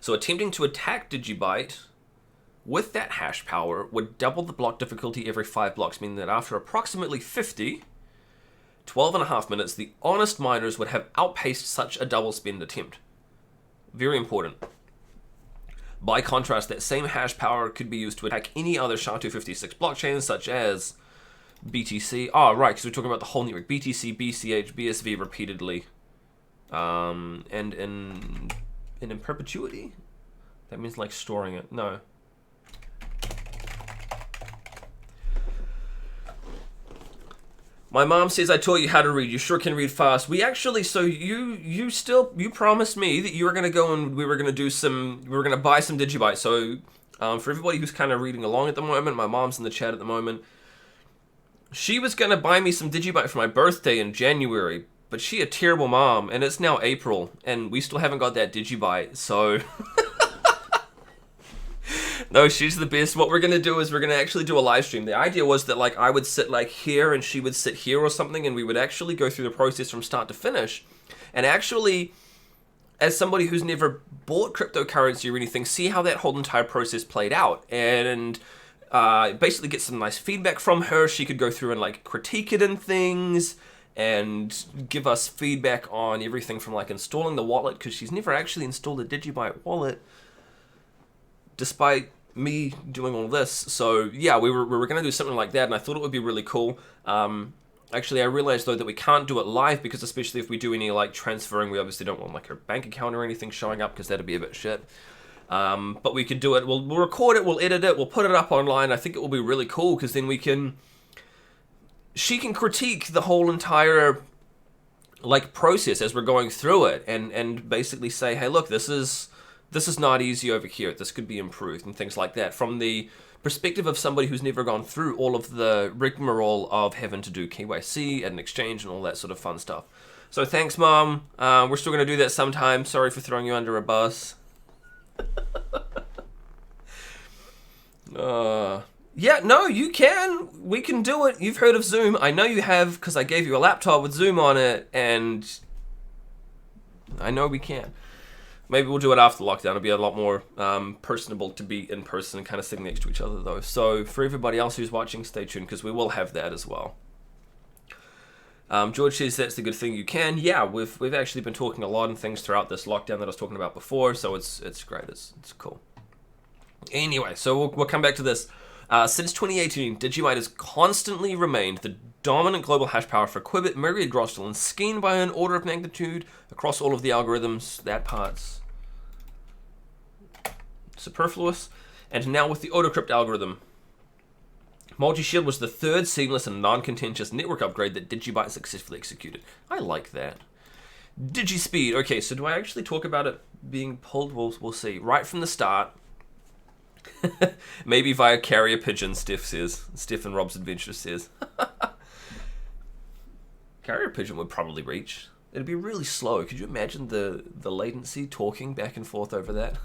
So attempting to attack DigiByte with that hash power would double the block difficulty every 5 blocks, meaning that after approximately 12.5 minutes, the honest miners would have outpaced such a double spend attempt. Very important. By contrast, that same hash power could be used to attack any other SHA-256 blockchains, such as BTC. Oh, right, because we're talking about the whole network. BTC, BCH, BSV repeatedly. And in perpetuity? That means like storing it. No. My mom says I taught you how to read. You sure can read fast. We actually, so you promised me that you were gonna go and we were gonna buy some DigiByte. So for everybody who's kind of reading along at the moment, my mom's in the chat at the moment. She was gonna buy me some DigiByte for my birthday in January, but she a terrible mom, and it's now April, and we still haven't got that DigiByte. So. No, she's the best. What we're going to do is we're going to actually do a live stream. The idea was that like I would sit like here and she would sit here or something, and we would actually go through the process from start to finish. And actually, as somebody who's never bought cryptocurrency or anything, see how that whole entire process played out. And basically get some nice feedback from her. She could go through and like critique it and things and give us feedback on everything from like installing the wallet, because she's never actually installed a DigiByte wallet, despite me doing all this. So yeah, we were going to do something like that, and I thought it would be really cool. Actually, I realized though that we can't do it live, because especially if we do any like transferring, we obviously don't want like her bank account or anything showing up, because that'd be a bit shit. But we could do it. We'll record it, we'll edit it, we'll put it up online. I think it will be really cool, because then she can critique the whole entire like process as we're going through it, and basically say, hey, look, this is not easy over here. This could be improved and things like that, from the perspective of somebody who's never gone through all of the rigmarole of having to do KYC and exchange and all that sort of fun stuff. So thanks, Mom. We're still going to do that sometime. Sorry for throwing you under a bus. Yeah, no, you can. We can do it. You've heard of Zoom. I know you have, because I gave you a laptop with Zoom on it, and I know we can. Maybe we'll do it after lockdown. It'll be a lot more personable to be in person and kind of sitting next to each other, though. So for everybody else who's watching, stay tuned, because we will have that as well. George says that's the good thing you can. Yeah, we've actually been talking a lot and things throughout this lockdown that I was talking about before, so it's great. It's cool. Anyway, so we'll come back to this. Since 2018, DigiByte has constantly remained the dominant global hash power for Quibbit, Myriad, Grosstel, and Skein by an order of magnitude across all of the algorithms. That part's superfluous. And now with the AutoCrypt algorithm. Multi-Shield was the third seamless and non-contentious network upgrade that DigiByte successfully executed. I like that. DigiSpeed. Okay, so do I actually talk about it being pulled? We'll see. Right from the start. Maybe via carrier pigeon, Steph says. Steph and Rob's Adventure says. Carrier pigeon would probably reach. It'd be really slow. Could you imagine the latency talking back and forth over that?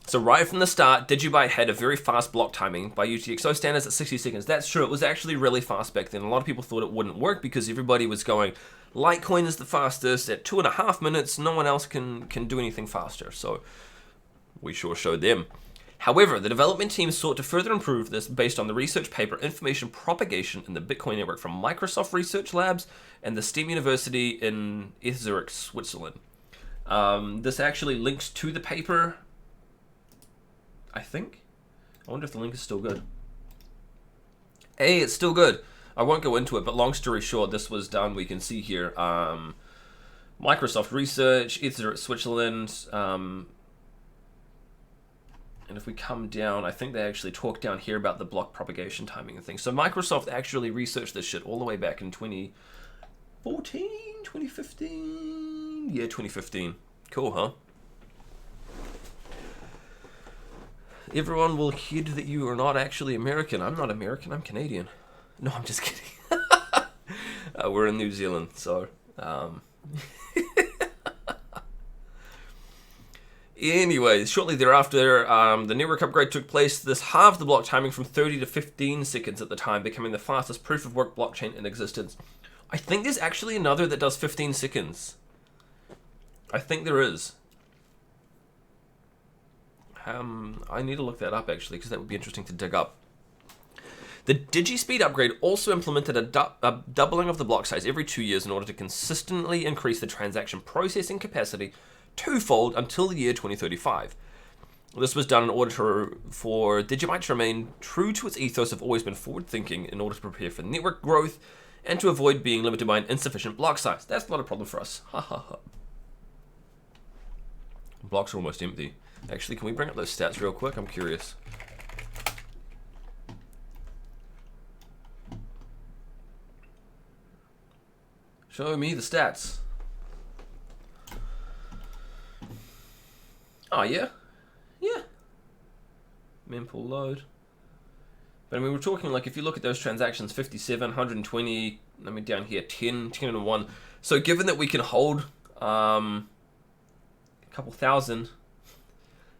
So right from the start, DigiByte had a very fast block timing by UTXO standards at 60 seconds. That's true. It was actually really fast back then. A lot of people thought it wouldn't work because everybody was going, Litecoin is the fastest at 2.5 minutes. No one else can do anything faster. So we sure showed them. However, the development team sought to further improve this based on the research paper Information Propagation in the Bitcoin Network from Microsoft Research Labs and the STEM University in Zurich, Switzerland. This actually links to the paper, I think. I wonder if the link is still good. Hey, it's still good. I won't go into it, but long story short, this was done. We can see here, Microsoft Research, Zurich, Switzerland, and if we come down, I think they actually talk down here about the block propagation timing and things. So Microsoft actually researched this shit all the way back in 2014, 2015? Yeah, 2015. Cool, huh? Everyone will heed that you are not actually American. I'm not American, I'm Canadian. No, I'm just kidding. We're in New Zealand, so... Anyway, shortly thereafter, the network upgrade took place. This halved the block timing from 30 to 15 seconds at the time, becoming the fastest proof-of-work blockchain in existence. I think there's actually another that does 15 seconds. I think there is. I need to look that up, actually, because that would be interesting to dig up. The DigiSpeed upgrade also implemented a doubling of the block size every 2 years in order to consistently increase the transaction processing capacity twofold until the year 2035. This was done in order for DigiByte to remain true to its ethos of always been forward-thinking in order to prepare for network growth and to avoid being limited by an insufficient block size. That's not a problem for us. Ha ha ha. Blocks are almost empty. Actually, can we bring up those stats real quick? I'm curious. Show me the stats. Oh, yeah. Yeah. Mempool load. But I mean, we're talking like, if you look at those transactions, 57, 120, I mean, down here, 10, 10 and 1. So given that we can hold a couple thousand,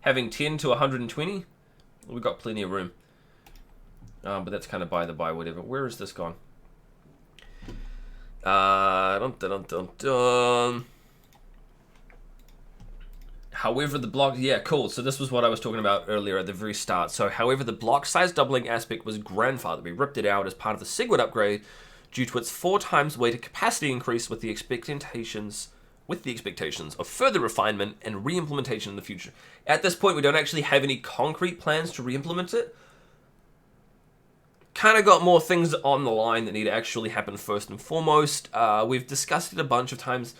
having 10 to 120, we've got plenty of room. But that's kind of by the by, whatever. Where is this gone? Dun, dun, dun, dun. However, the block, yeah, cool. So this was what I was talking about earlier at the very start. So, however, the block size doubling aspect was grandfathered. We ripped it out as part of the SigWit upgrade due to its 4 times weighted capacity increase with the expectations of further refinement and re-implementation in the future. At this point, we don't actually have any concrete plans to re-implement it. Kind of got more things on the line that need to actually happen first and foremost. We've discussed it a bunch of times.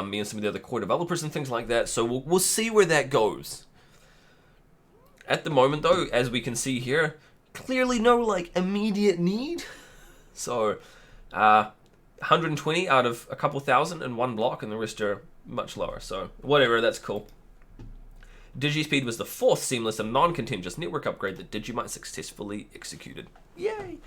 Me and some of the other core developers and things like that. So we'll see where that goes. At the moment, though, as we can see here, clearly no like immediate need. So 120 out of a couple thousand in one block, and the rest are much lower. So whatever, that's cool. DigiSpeed was the 4th seamless and non-contentious network upgrade that DigiByte successfully executed. Yay!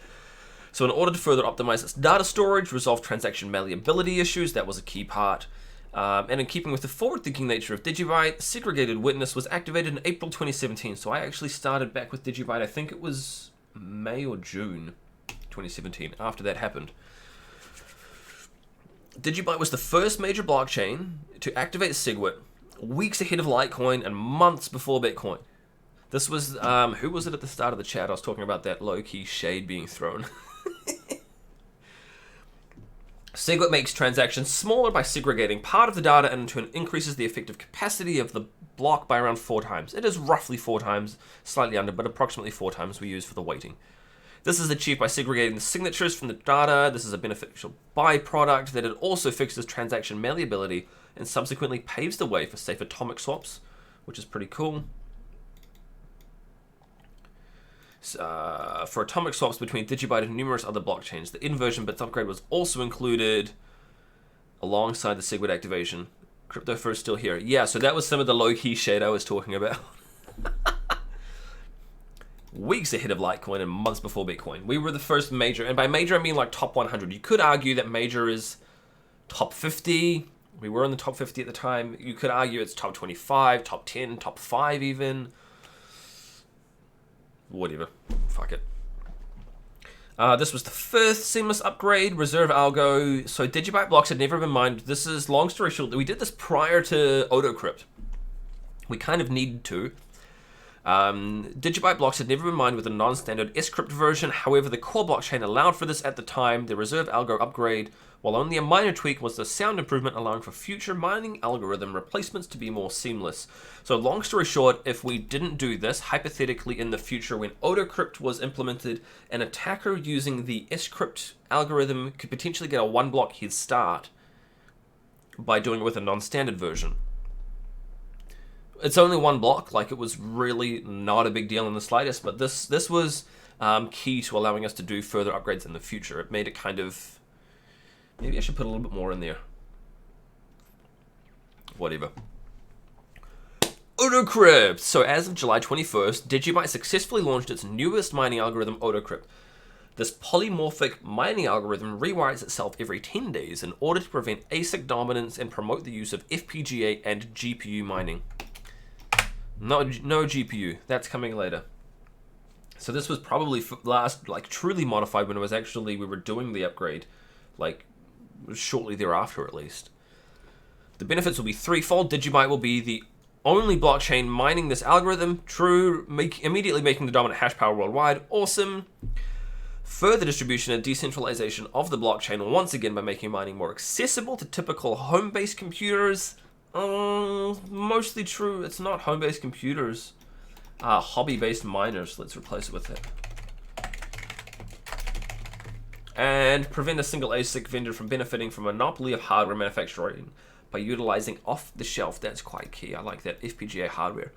So in order to further optimize its data storage, resolve transaction malleability issues, that was a key part. And in keeping with the forward-thinking nature of DigiByte, segregated witness was activated in April 2017. So I actually started back with DigiByte, I think it was May or June 2017, after that happened. DigiByte was the first major blockchain to activate SigWit weeks ahead of Litecoin and months before Bitcoin. This was, who was it at the start of the chat? I was talking about that low-key shade being thrown. SigWit makes transactions smaller by segregating part of the data and in turn increases the effective capacity of the block by around 4 times. It is roughly 4 times, slightly under, but approximately 4 times we use for the weighting. This is achieved by segregating the signatures from the data. This is a beneficial byproduct that it also fixes transaction malleability and subsequently paves the way for safe atomic swaps, which is pretty cool. For atomic swaps between DigiByte and numerous other blockchains. The inversion bits upgrade was also included alongside the SigWit activation. Crypto first still here. Yeah, so that was some of the low-key shade I was talking about. Weeks ahead of Litecoin and months before Bitcoin. We were the first major, and by major I mean like top 100. You could argue that major is top 50. We were in the top 50 at the time. You could argue it's top 25, top 10, top 5 even. Whatever. Fuck it. This was the first seamless upgrade, reserve algo. So DigiByte blocks had never been mined. This is, long story short, we did this prior to AutoCrypt. We kind of needed to. DigiByte blocks had never been mined with a non-standard scrypt version. However, the core blockchain allowed for this at the time. The reserve algo upgrade, while only a minor tweak, was the sound improvement, allowing for future mining algorithm replacements to be more seamless. So long story short, if we didn't do this, hypothetically in the future when AutoCrypt was implemented, an attacker using the scrypt algorithm could potentially get a 1-block head start by doing it with a non-standard version. It's only 1 block, like it was really not a big deal in the slightest, but this was key to allowing us to do further upgrades in the future. It made it kind of... Maybe I should put a little bit more in there. Whatever. AutoCrypt! So as of July 21st, DigiByte successfully launched its newest mining algorithm, AutoCrypt. This polymorphic mining algorithm rewrites itself every 10 days in order to prevent ASIC dominance and promote the use of FPGA and GPU mining. No GPU. That's coming later. So this was probably last, like, truly modified when it was actually, we were doing the upgrade, like, shortly thereafter at least. The benefits will be threefold. DigiByte will be the only blockchain mining this algorithm. True, immediately making the dominant hash power worldwide. Awesome. Further distribution and decentralization of the blockchain, once again by making mining more accessible to typical home-based computers. Mostly true. It's not home-based computers. Hobby-based miners. Let's replace it with it. And prevent a single ASIC vendor from benefiting from a monopoly of hardware manufacturing by utilizing off-the-shelf. That's quite key. I like that. FPGA hardware.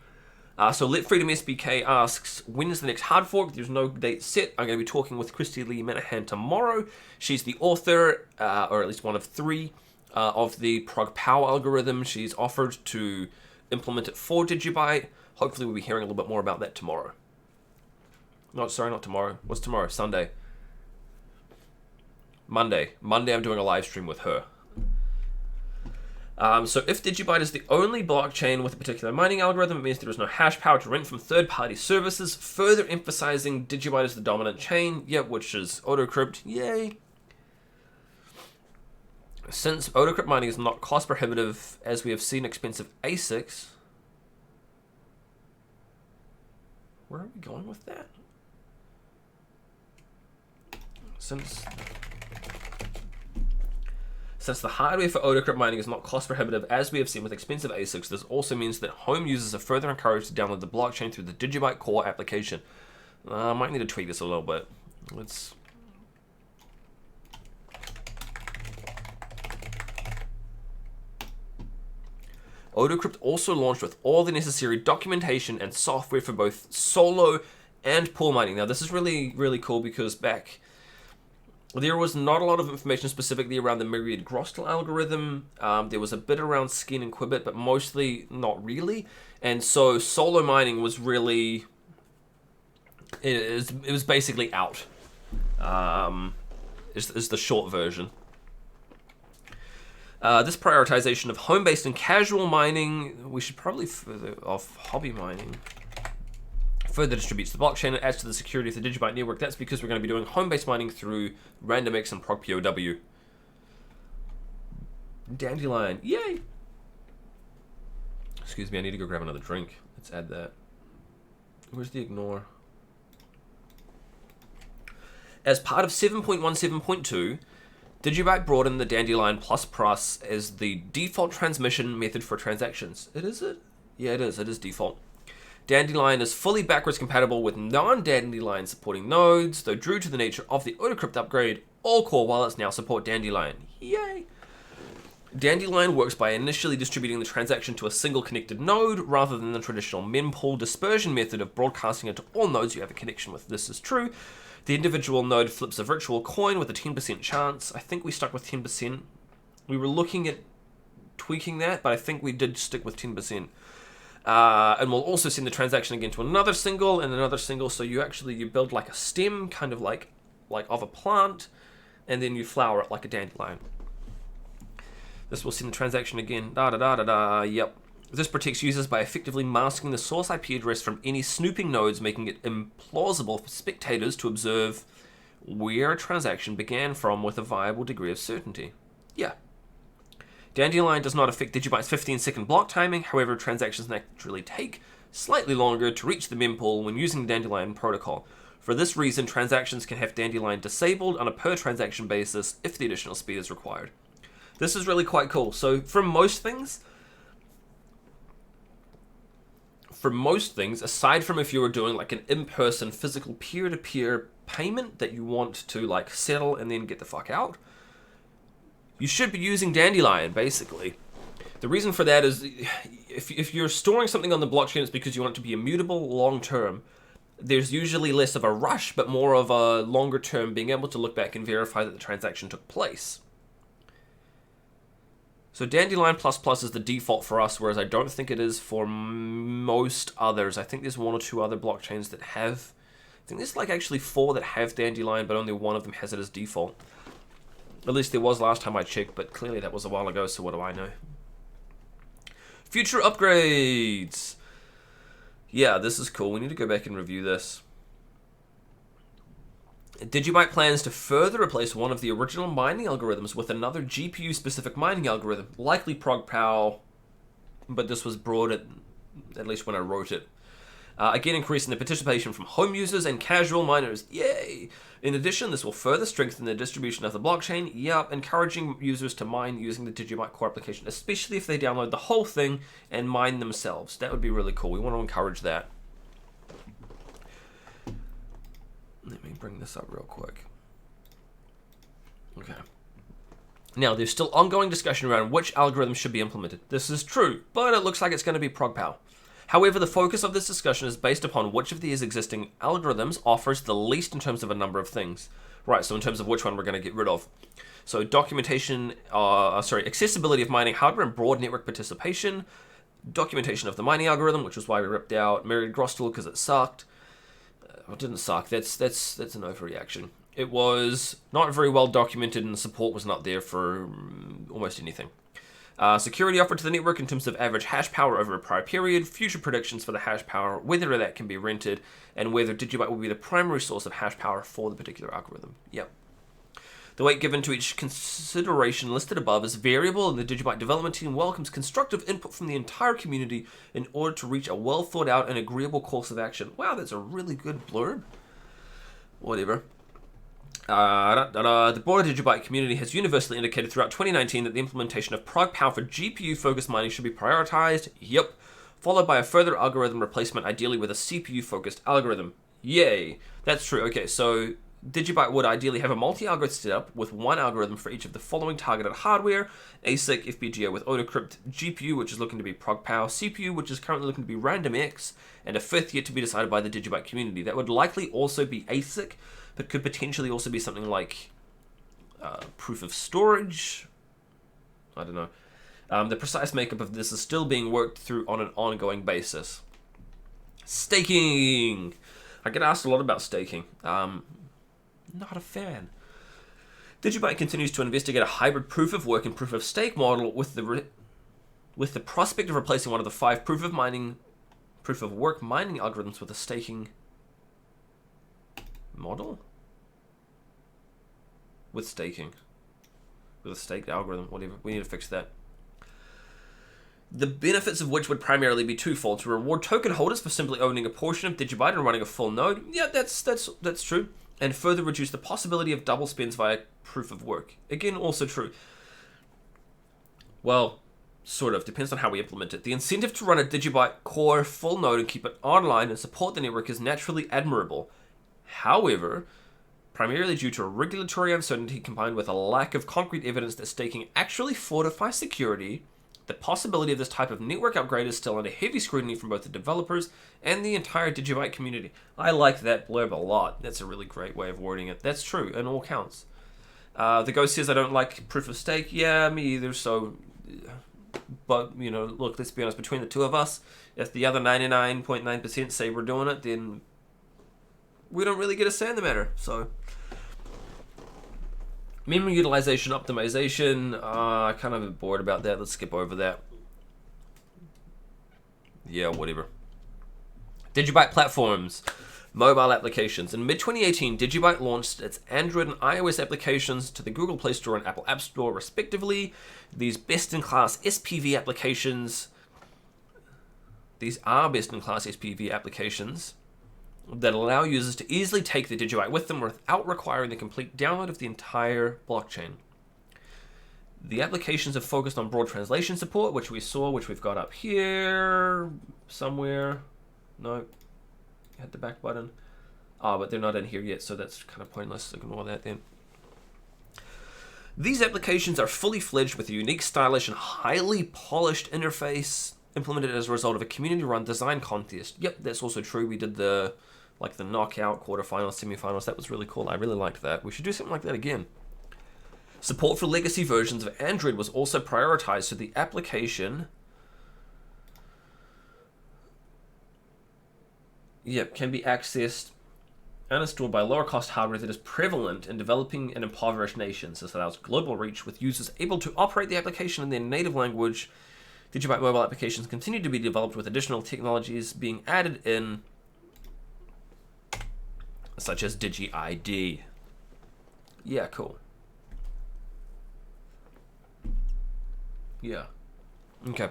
So Let Freedom SBK asks, when is the next hard fork? There's no date set. I'm going to be talking with Christy Lee Minahan tomorrow. She's the author, or at least one of three, of the Prog Power algorithm. She's offered to implement it for DigiByte. Hopefully we'll be hearing a little bit more about that tomorrow. No, sorry, not tomorrow. What's tomorrow? Sunday. Monday. Monday I'm doing a live stream with her. So if DigiByte is the only blockchain with a particular mining algorithm, it means there is no hash power to rent from third-party services, further emphasizing DigiByte as the dominant chain, which is AutoCrypt, yay. Since AutoCrypt mining is not cost prohibitive, as we have seen expensive ASICs, where are we going with that? Since the hardware for AutoCrypt mining is not cost prohibitive, as we have seen with expensive ASICs, this also means that home users are further encouraged to download the blockchain through the DigiByte core application. I might need to tweak this a little bit. AutoCrypt also launched with all the necessary documentation and software for both solo and pool mining. Now, this is really, really cool because there was not a lot of information specifically around the Myriad Grostel algorithm. There was a bit around Skin and Quibbit, but mostly not really. And so solo mining was really, it was basically out. Is the short version. This prioritization of home-based and casual mining, we should probably further off hobby mining. Further distributes the blockchain and adds to the security of the DigiByte network. That's because we're going to be doing home-based mining through RandomX and ProgPOW. Dandelion, yay! Excuse me, I need to go grab another drink. Let's add that. Where's the ignore? As part of 7.17.2, DigiByte brought in the Dandelion++ as the default transmission method for transactions. Is it? Yeah, it is. It is default. Dandelion is fully backwards compatible with non-Dandelion supporting nodes, though due to the nature of the AutoCrypt upgrade, all core wallets now support Dandelion. Yay! Dandelion works by initially distributing the transaction to a single connected node, rather than the traditional mempool dispersion method of broadcasting it to all nodes you have a connection with. This is true. The individual node flips a virtual coin with a 10% chance. I think we stuck with 10%. We were looking at tweaking that, but I think we did stick with 10%. And we'll also send the transaction again to another single and another single. So you build like a stem, kind of like of a plant, and then you flower it like a dandelion. This will send the transaction again. Yep. This protects users by effectively masking the source IP address from any snooping nodes, making it implausible for spectators to observe where a transaction began from with a viable degree of certainty. Yeah. Dandelion does not affect DigiByte's 15-second block timing, however, transactions naturally take slightly longer to reach the mempool when using the Dandelion protocol. For this reason, transactions can have Dandelion disabled on a per-transaction basis if the additional speed is required. This is really quite cool. So for most things, aside from if you were doing like an in-person physical peer-to-peer payment that you want to like settle and then get the fuck out, you should be using Dandelion, basically. The reason for that is if you're storing something on the blockchain, it's because you want it to be immutable long-term. There's usually less of a rush, but more of a longer-term being able to look back and verify that the transaction took place. So Dandelion++ is the default for us, whereas I don't think it is for most others. I think there's one or two other blockchains that have... I think there's like actually 4 that have Dandelion, but only one of them has it as default. At least there was last time I checked, but clearly that was a while ago, so what do I know? Future upgrades! Yeah, this is cool. We need to go back and review this. DigiByte plans to further replace one of the original mining algorithms with another GPU-specific mining algorithm, likely ProgPoW, but this was broad at least when I wrote it. Again, increasing the participation from home users and casual miners. Yay! In addition, this will further strengthen the distribution of the blockchain. Yep, encouraging users to mine using the DigiByte core application, especially if they download the whole thing and mine themselves. That would be really cool. We want to encourage that. Let me bring this up real quick. Okay. Now, there's still ongoing discussion around which algorithm should be implemented. This is true, but it looks like it's going to be ProgPoW. However, the focus of this discussion is based upon which of these existing algorithms offers the least in terms of a number of things. Right, so in terms of which one we're going to get rid of. So accessibility of mining hardware and broad network participation, documentation of the mining algorithm, which is why we ripped out Myriad Grostal because it sucked. It didn't suck. That's an overreaction. It was not very well documented, and the support was not there for almost anything. Security offered to the network in terms of average hash power over a prior period, future predictions for the hash power, whether that can be rented, and whether DigiByte will be the primary source of hash power for the particular algorithm. Yep. The weight given to each consideration listed above is variable, and the DigiByte development team welcomes constructive input from the entire community in order to reach a well thought out and agreeable course of action. Wow, that's a really good blurb. Whatever. The broader DigiByte community has universally indicated throughout 2019 that the implementation of prog power for GPU-focused mining should be prioritized. Yep. Followed by a further algorithm replacement, ideally with a CPU-focused algorithm. Yay. That's true. Okay, so DigiByte would ideally have a multi-algorithm setup with one algorithm for each of the following targeted hardware: ASIC, FPGA with autocrypt, GPU, which is looking to be prog power, CPU, which is currently looking to be RandomX, and a fifth yet to be decided by the DigiByte community. That would likely also be ASIC, but could potentially also be something like proof of storage. I don't know. The precise makeup of this is still being worked through on an ongoing basis. Staking! I get asked a lot about staking. Not a fan. DigiByte continues to investigate a hybrid proof of work and proof of stake model with the prospect of replacing one of the 5 proof of work mining algorithms with a staking model? With staking. With a staked algorithm, whatever. We need to fix that. The benefits of which would primarily be twofold: to reward token holders for simply owning a portion of DigiByte and running a full node. Yeah, that's true. And further reduce the possibility of double spends via proof of work. Again, also true. Well, sort of. Depends on how we implement it. The incentive to run a DigiByte core full node and keep it online and support the network is naturally admirable. However, primarily due to regulatory uncertainty combined with a lack of concrete evidence that staking actually fortifies security, the possibility of this type of network upgrade is still under heavy scrutiny from both the developers and the entire DigiByte community. I like that blurb a lot. That's a really great way of wording it. That's true, in all counts. The Ghost says, I don't like proof of stake. Yeah, me either, so... But, look, let's be honest, between the two of us, if the other 99.9% say we're doing it, then we don't really get a say in the matter, so... Memory utilization optimization, I kind of am bored about that. Let's skip over that. Yeah, whatever. DigiByte platforms, mobile applications. In mid-2018, DigiByte launched its Android and iOS applications to the Google Play Store and Apple App Store, respectively. These are best-in-class SPV applications that allow users to easily take the DigiByte with them without requiring the complete download of the entire blockchain. The applications have focused on broad translation support, which we've got up here somewhere. No, hit the back button. But they're not in here yet, so that's kind of pointless. Ignore that then. These applications are fully fledged with a unique, stylish, and highly polished interface implemented as a result of a community-run design contest. Yep, that's also true. We did the knockout, quarterfinals, semifinals. That was really cool. I really liked that. We should do something like that again. Support for legacy versions of Android was also prioritized, so the application can be accessed and installed by lower-cost hardware that is prevalent in developing and impoverished nations. This allows global reach with users able to operate the application in their native language. DigiByte mobile applications continue to be developed with additional technologies being added in, such as DigiID. Yeah, cool. Yeah. Okay.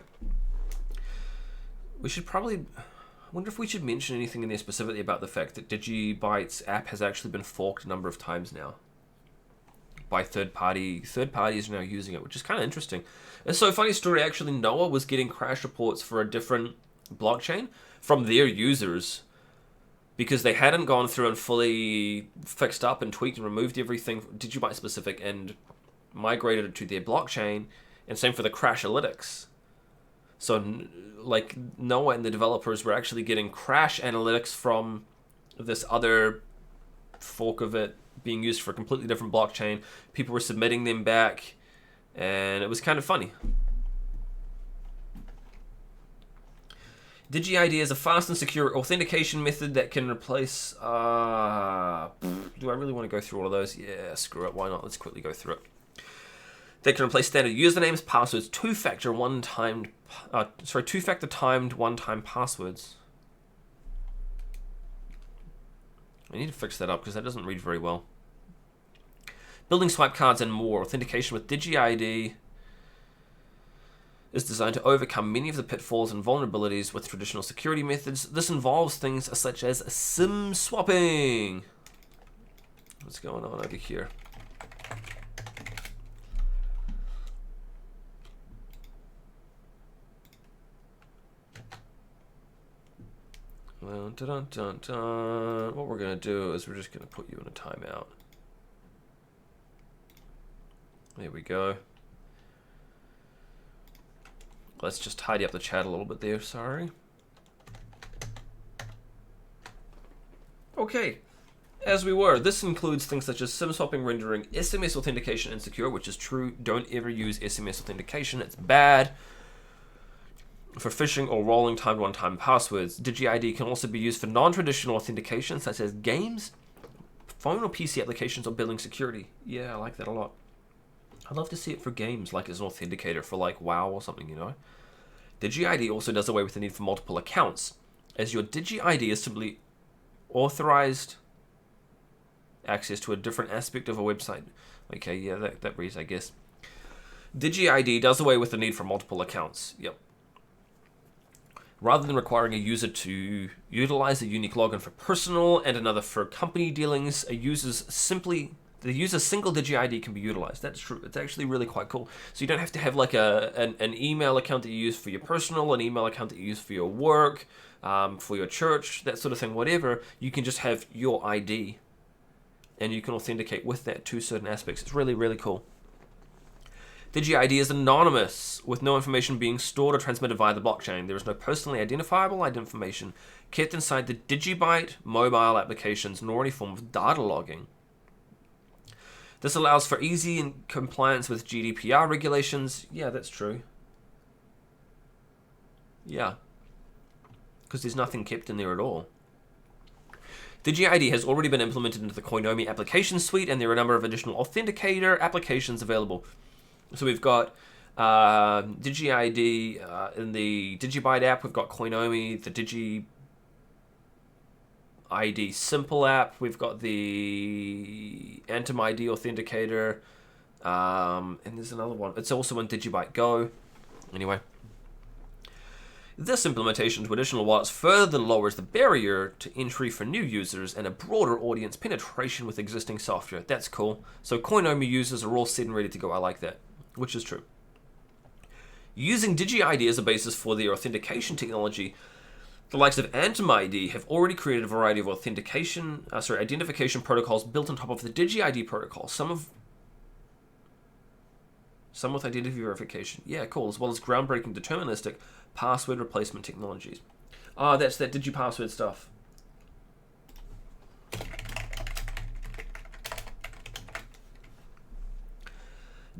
We should probably... I wonder if we should mention anything in there specifically about the fact that DigiByte's app has actually been forked a number of times now by third parties are now using it, which is kind of interesting. And so, funny story, actually, Noah was getting crash reports for a different blockchain from their users because they hadn't gone through and fully fixed up and tweaked and removed everything DigiByte specific and migrated it to their blockchain, and same for the Crashalytics. So, like, Noah and the developers were actually getting crash analytics from this other fork of it being used for a completely different blockchain. People were submitting them back, and it was kind of funny. DigiID is a fast and secure authentication method that can replace... do I really want to go through all of those? Yeah, screw it. Why not? Let's quickly go through it. They can replace standard usernames, passwords, two-factor timed one-time passwords. I need to fix that up because that doesn't read very well. Building swipe cards and more. Authentication with DigiID is designed to overcome many of the pitfalls and vulnerabilities with traditional security methods. This involves things such as SIM swapping. What's going on over here? Well, dun, dun, dun. What we're going to do is we're just going to put you in a timeout. There we go. Let's just tidy up the chat a little bit there, sorry. Okay, as we were, this includes things such as SIM swapping, rendering SMS authentication insecure, which is true. Don't ever use SMS authentication, it's bad. For phishing or rolling timed one-time passwords. DigiID can also be used for non-traditional authentication, such as games, phone or PC applications, or building security. Yeah, I like that a lot. I'd love to see it for games, like as an authenticator for like WoW or something, you know. DigiID also does away with the need for multiple accounts, as your DigiID is simply authorized access to a different aspect of a website. Okay, yeah, that reads, I guess. DigiID does away with the need for multiple accounts. Yep. Rather than requiring a user to utilize a unique login for personal and another for company dealings, the user's single DigiID can be utilized. That's true. It's actually really quite cool. So you don't have to have like an email account that you use for your personal, an email account that you use for your work, for your church, that sort of thing, whatever. You can just have your ID, and you can authenticate with that to certain aspects. It's really, really cool. DigiID is anonymous, with no information being stored or transmitted via the blockchain. There is no personally identifiable information kept inside the DigiByte mobile applications, nor any form of data logging. This allows for easy compliance with GDPR regulations. Yeah, that's true. Yeah. Because there's nothing kept in there at all. DigiID has already been implemented into the Koinomi application suite, and there are a number of additional authenticator applications available. So we've got DigiID in the DigiByte app. We've got Koinomi, the DigiID Simple app. We've got the Atom ID Authenticator. And there's another one. It's also in DigiByte Go. Anyway. This implementation to additional wallets further lowers the barrier to entry for new users and a broader audience penetration with existing software. That's cool. So Koinomi users are all set and ready to go. I like that. Which is true. Using DigiID as a basis for their authentication technology, the likes of Atom ID have already created a variety of identification protocols built on top of the DigiID protocol. Some with identity verification. Yeah, cool. As well as groundbreaking deterministic password replacement technologies. Ah, that's that DigiPassword stuff.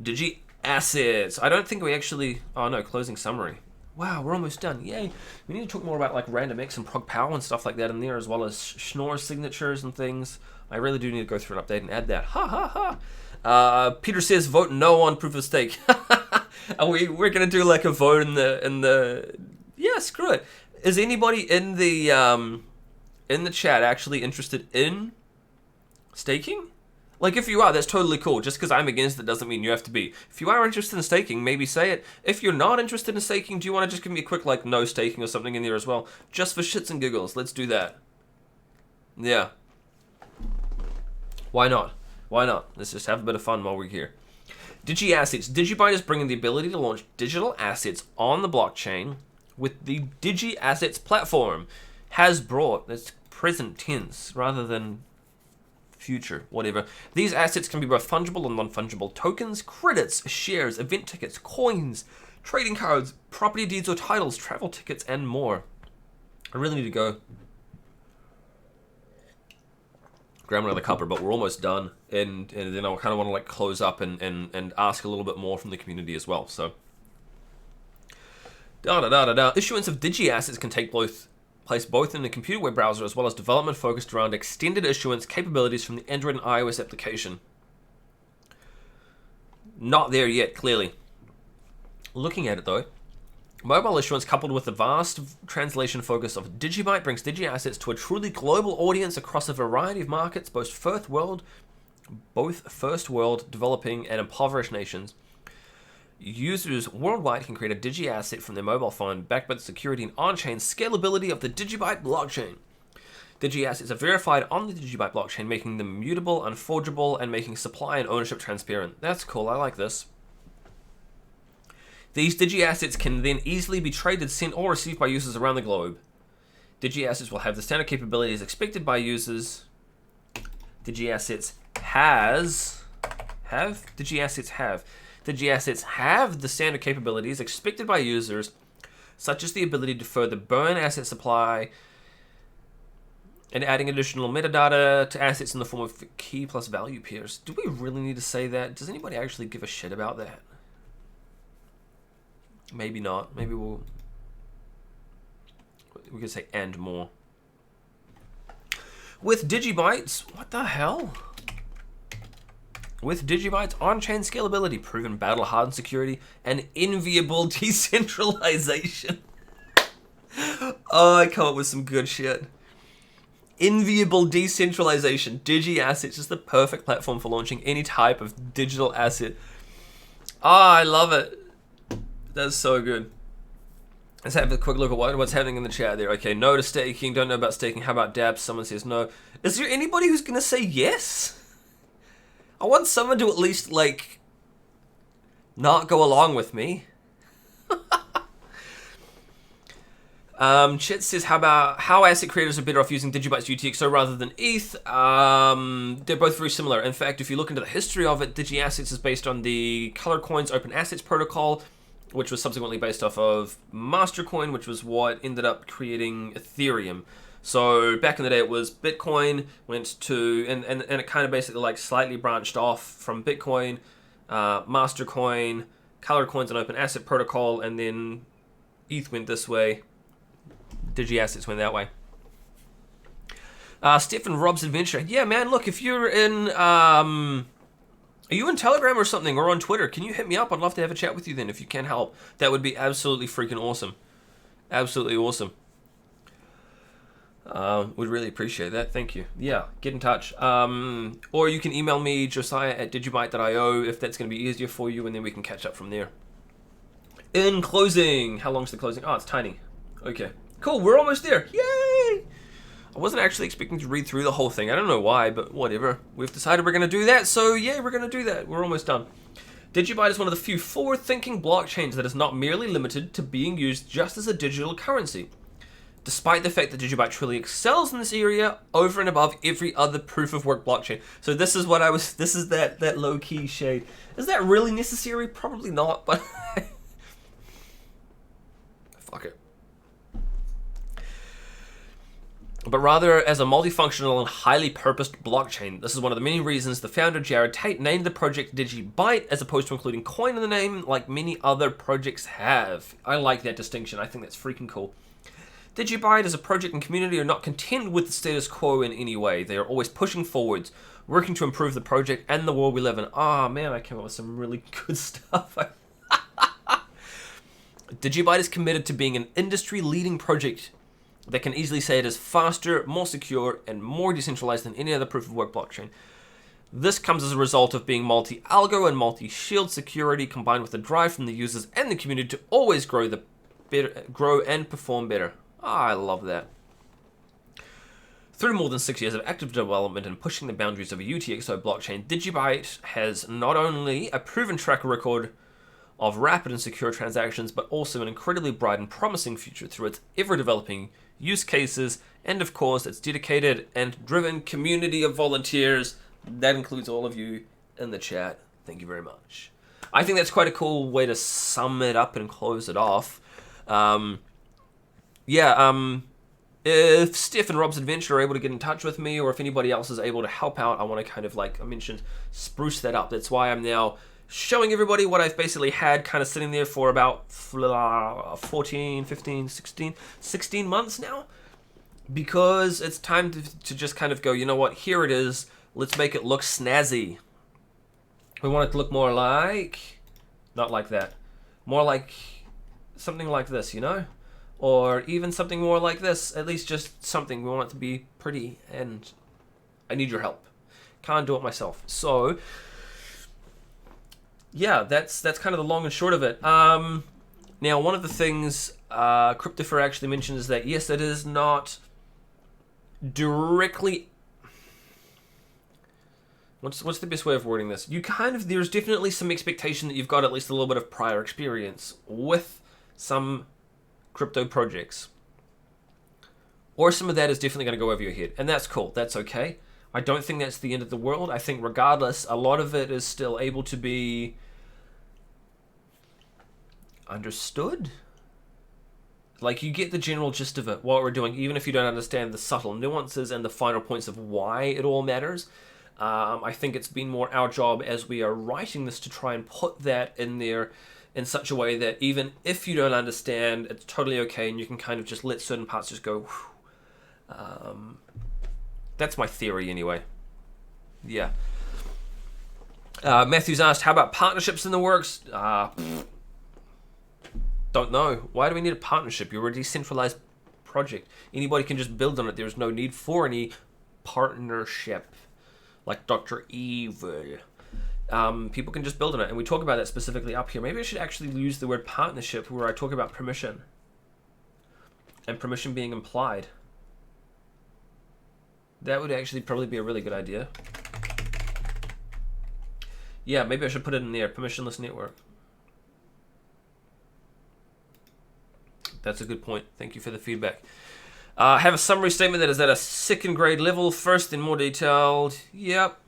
DigiAssets. I don't think we actually... Oh no, closing summary. Wow, we're almost done. Yay. We need to talk more about like RandomX and ProgPower and stuff like that in there, as well as Schnorr signatures and things. I really do need to go through an update and add that. Ha ha ha. Peter says vote no on proof of stake. We're gonna do like a vote in the yeah, screw it. Is anybody in the chat actually interested in staking? Like, if you are, that's totally cool. Just because I'm against it doesn't mean you have to be. If you are interested in staking, maybe say it. If you're not interested in staking, do you want to just give me a quick, like, no staking or something in there as well? Just for shits and giggles. Let's do that. Yeah. Why not? Why not? Let's just have a bit of fun while we're here. DigiAssets. DigiByte is bringing the ability to launch digital assets on the blockchain with the DigiAssets platform. Has brought, that's present tense, rather than... future, whatever. These assets can be both fungible and non-fungible tokens, credits, shares, event tickets, coins, trading cards, property deeds or titles, travel tickets, and more. I really need to go grab another cuppa, but we're almost done, and then I kind of want to like close up and ask a little bit more from the community as well. So, issuance of digi assets can take place both in the computer web browser as well as development focused around extended issuance capabilities from the Android and iOS application. Not there yet, clearly. Looking at it though, mobile issuance coupled with the vast translation focus of DigiByte brings digi assets to a truly global audience across a variety of markets, both first world, developing and impoverished nations. Users worldwide can create a digi asset from their mobile phone backed by the security and on-chain scalability of the DigiByte blockchain. Digi assets are verified on the DigiByte blockchain, making them mutable, unforgeable, and making supply and ownership transparent. That's cool, I like this. These digi assets can then easily be traded, sent, or received by users around the globe. Digi assets will have the standard capabilities expected by users. Digi assets have the standard capabilities expected by users, such as the ability to further burn asset supply and adding additional metadata to assets in the form of key plus value pairs. Do we really need to say that? Does anybody actually give a shit about that? Maybe not. Maybe we could say and more. With DigiBytes, what the hell? With DigiByte's on-chain scalability, proven battle-hardened security, and enviable decentralization. Oh, I come up with some good shit. Enviable decentralization. Digi Assets is the perfect platform for launching any type of digital asset. Ah, I love it. That's so good. Let's have a quick look at what's happening in the chat there. Okay, no to staking. Don't know about staking. How about dApps? Someone says no. Is there anybody who's going to say yes? I want someone to at least, like, not go along with me. Chet says, how asset creators are better off using DigiByte's UTXO rather than ETH? They're both very similar. In fact, if you look into the history of it, Digi Assets is based on the Colorcoin's Open Assets protocol, which was subsequently based off of Mastercoin, which was what ended up creating Ethereum. So back in the day, it was Bitcoin went to, and it kind of basically like slightly branched off from Bitcoin, Mastercoin, Colorcoin's an open asset protocol, and then ETH went this way. Digi Assets went that way. Stephen Rob's Adventure. Yeah, man, look, if you're in, are you in Telegram or something, or on Twitter? Can you hit me up? I'd love to have a chat with you then, if you can help. That would be absolutely freaking awesome. Absolutely awesome. Would really appreciate that. Thank you. Yeah, get in touch. Or you can email me, josiah@digibyte.io, if that's going to be easier for you, and then we can catch up from there. In closing. How long's the closing? Oh, it's tiny. Okay. Cool, we're almost there. Yay! I wasn't actually expecting to read through the whole thing. I don't know why, but whatever. We've decided we're going to do that, so yeah, we're going to do that. We're almost done. DigiByte is one of the few forward-thinking blockchains that is not merely limited to being used just as a digital currency. Despite the fact that DigiByte truly excels in this area over and above every other proof-of-work blockchain. So this is what this is that low-key shade. Is that really necessary? Probably not, but fuck it. But rather as a multifunctional and highly purposed blockchain. This is one of the many reasons the founder Jared Tate named the project DigiByte as opposed to including coin in the name like many other projects have. I like that distinction. I think that's freaking cool. DigiByte as a project and community are not content with the status quo in any way. They are always pushing forwards, working to improve the project and the world we live in. Ah, man, I came up with some really good stuff. DigiByte is committed to being an industry-leading project that can easily say it is faster, more secure, and more decentralized than any other proof-of-work blockchain. This comes as a result of being multi-algo and multi-shield security combined with the drive from the users and the community to always grow and perform better. I love that. Through more than 6 years of active development and pushing the boundaries of a UTXO blockchain, DigiByte has not only a proven track record of rapid and secure transactions, but also an incredibly bright and promising future through its ever-developing use cases, and of course, its dedicated and driven community of volunteers. That includes all of you in the chat. Thank you very much. I think that's quite a cool way to sum it up and close it off. If Steph and Rob's Adventure are able to get in touch with me, or if anybody else is able to help out, I want to kind of, like I mentioned, spruce that up. That's why I'm now showing everybody what I've basically had kind of sitting there for about 14, 15, 16 months now. Because it's time to just kind of go, you know what, here it is. Let's make it look snazzy. We want it to look more like, not like that, more like something like this, you know? Or even something more like this, at least just something. We want it to be pretty, and I need your help. Can't do it myself. So, yeah, that's kind of the long and short of it. Now, one of the things Cryptopher actually mentions is that, yes, it is not directly... What's the best way of wording this? There's definitely some expectation that you've got at least a little bit of prior experience with some crypto projects, or some of that is definitely going to go over your head, and that's cool. That's okay. I don't think that's the end of the world. I think regardless, a lot of it is still able to be understood. Like, you get the general gist of it, what we're doing, even if you don't understand the subtle nuances and the finer points of why it all matters. I think it's been more our job as we are writing this to try and put that in there in such a way that even if you don't understand, it's totally okay, and you can kind of just let certain parts just go. That's my theory anyway. Yeah. Matthew's asked, how about partnerships in the works? Don't know. Why do we need a partnership? You're a decentralized project. Anybody can just build on it. There's no need for any partnership. Like Dr. Evil. People can just build on it, and we talk about that specifically up here. Maybe I should actually use the word partnership where I talk about permission and permission being implied. That would actually probably be a really good idea. Yeah, maybe I should put it in there, permissionless network. That's a good point. Thank you for the feedback. Have a summary statement that is at a second grade level, first and more detailed. Yep.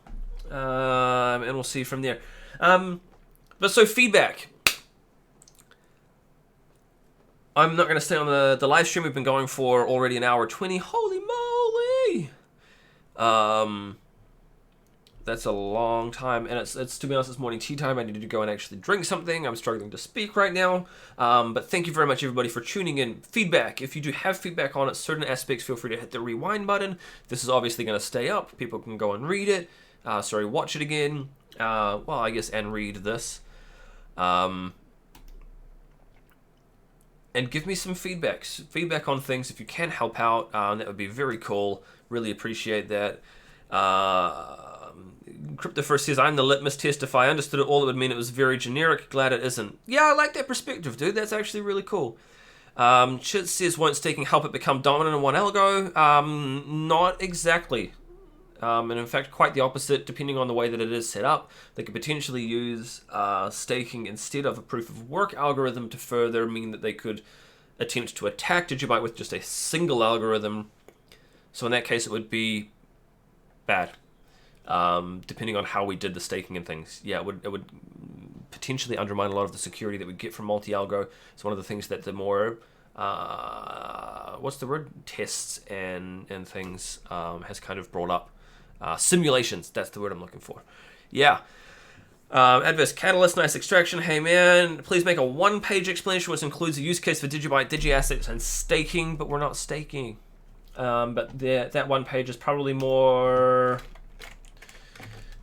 And we'll see from there. But so feedback. I'm not going to stay on the live stream. We've been going for already an hour 20. Holy moly! That's a long time, and it's to be honest, it's morning tea time. I need to go and actually drink something. I'm struggling to speak right now. But thank you very much, everybody, for tuning in. Feedback. If you do have feedback on it, certain aspects, feel free to hit the rewind button. This is obviously going to stay up. People can go and read it. Watch it again. Well, I guess, and read this. And give me some feedback. Feedback on things. If you can help out, that would be very cool. Really appreciate that. Cryptofirst says, I'm the litmus test. If I understood it all, it would mean it was very generic. Glad it isn't. Yeah, I like that perspective, dude. That's actually really cool. Chit says, won't staking help it become dominant in one algo? Not exactly. And in fact, quite the opposite, depending on the way that it is set up. They could potentially use staking instead of a proof of work algorithm to further mean that they could attempt to attack DigiByte with just a single algorithm. So in that case, it would be bad. Depending on how we did the staking and things. Yeah, it would potentially undermine a lot of the security that we get from multi-algo. It's one of the things that the more, tests and things has kind of brought up. Simulations, that's the word I'm looking for. Yeah. Adverse catalyst, nice extraction. Hey man, please make a one-page explanation which includes a use case for DigiByte, DigiAssets, and staking, but we're not staking. But that one page is probably more...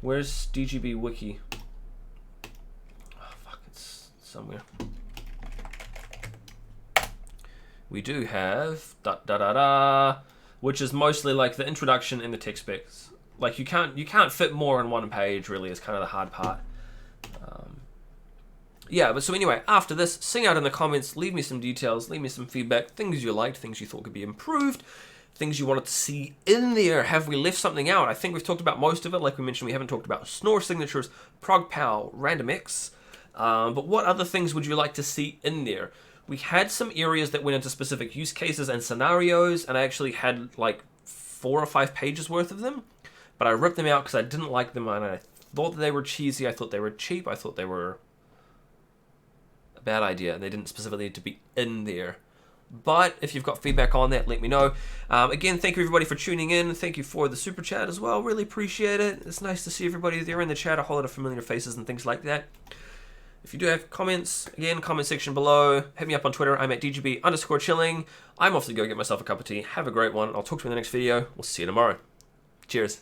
Where's DGB Wiki? Oh, fuck, it's somewhere. We do have which is mostly like the introduction and the tech specs. Like you can't fit more in one page. Really, is kind of the hard part. Yeah, but so anyway, after this, sing out in the comments. Leave me some details. Leave me some feedback. Things you liked. Things you thought could be improved. Things you wanted to see in there. Have we left something out? I think we've talked about most of it. Like we mentioned, we haven't talked about Snore signatures, ProgPow, RandomX. But what other things would you like to see in there? We had some areas that went into specific use cases and scenarios, and I actually had like 4 or 5 pages worth of them. But I ripped them out because I didn't like them, and I thought that they were cheesy. I thought they were cheap. I thought they were bad idea. They didn't specifically need to be in there. But if you've got feedback on that, let me know. Again, thank you everybody for tuning in. Thank you for the super chat as well. Really appreciate it. It's nice to see everybody there in the chat, a whole lot of familiar faces and things like that. If you do have comments, again, comment section below. Hit me up on Twitter. I'm at DGB_chilling. I'm off to go get myself a cup of tea. Have a great one. I'll talk to you in the next video. We'll see you tomorrow. Cheers.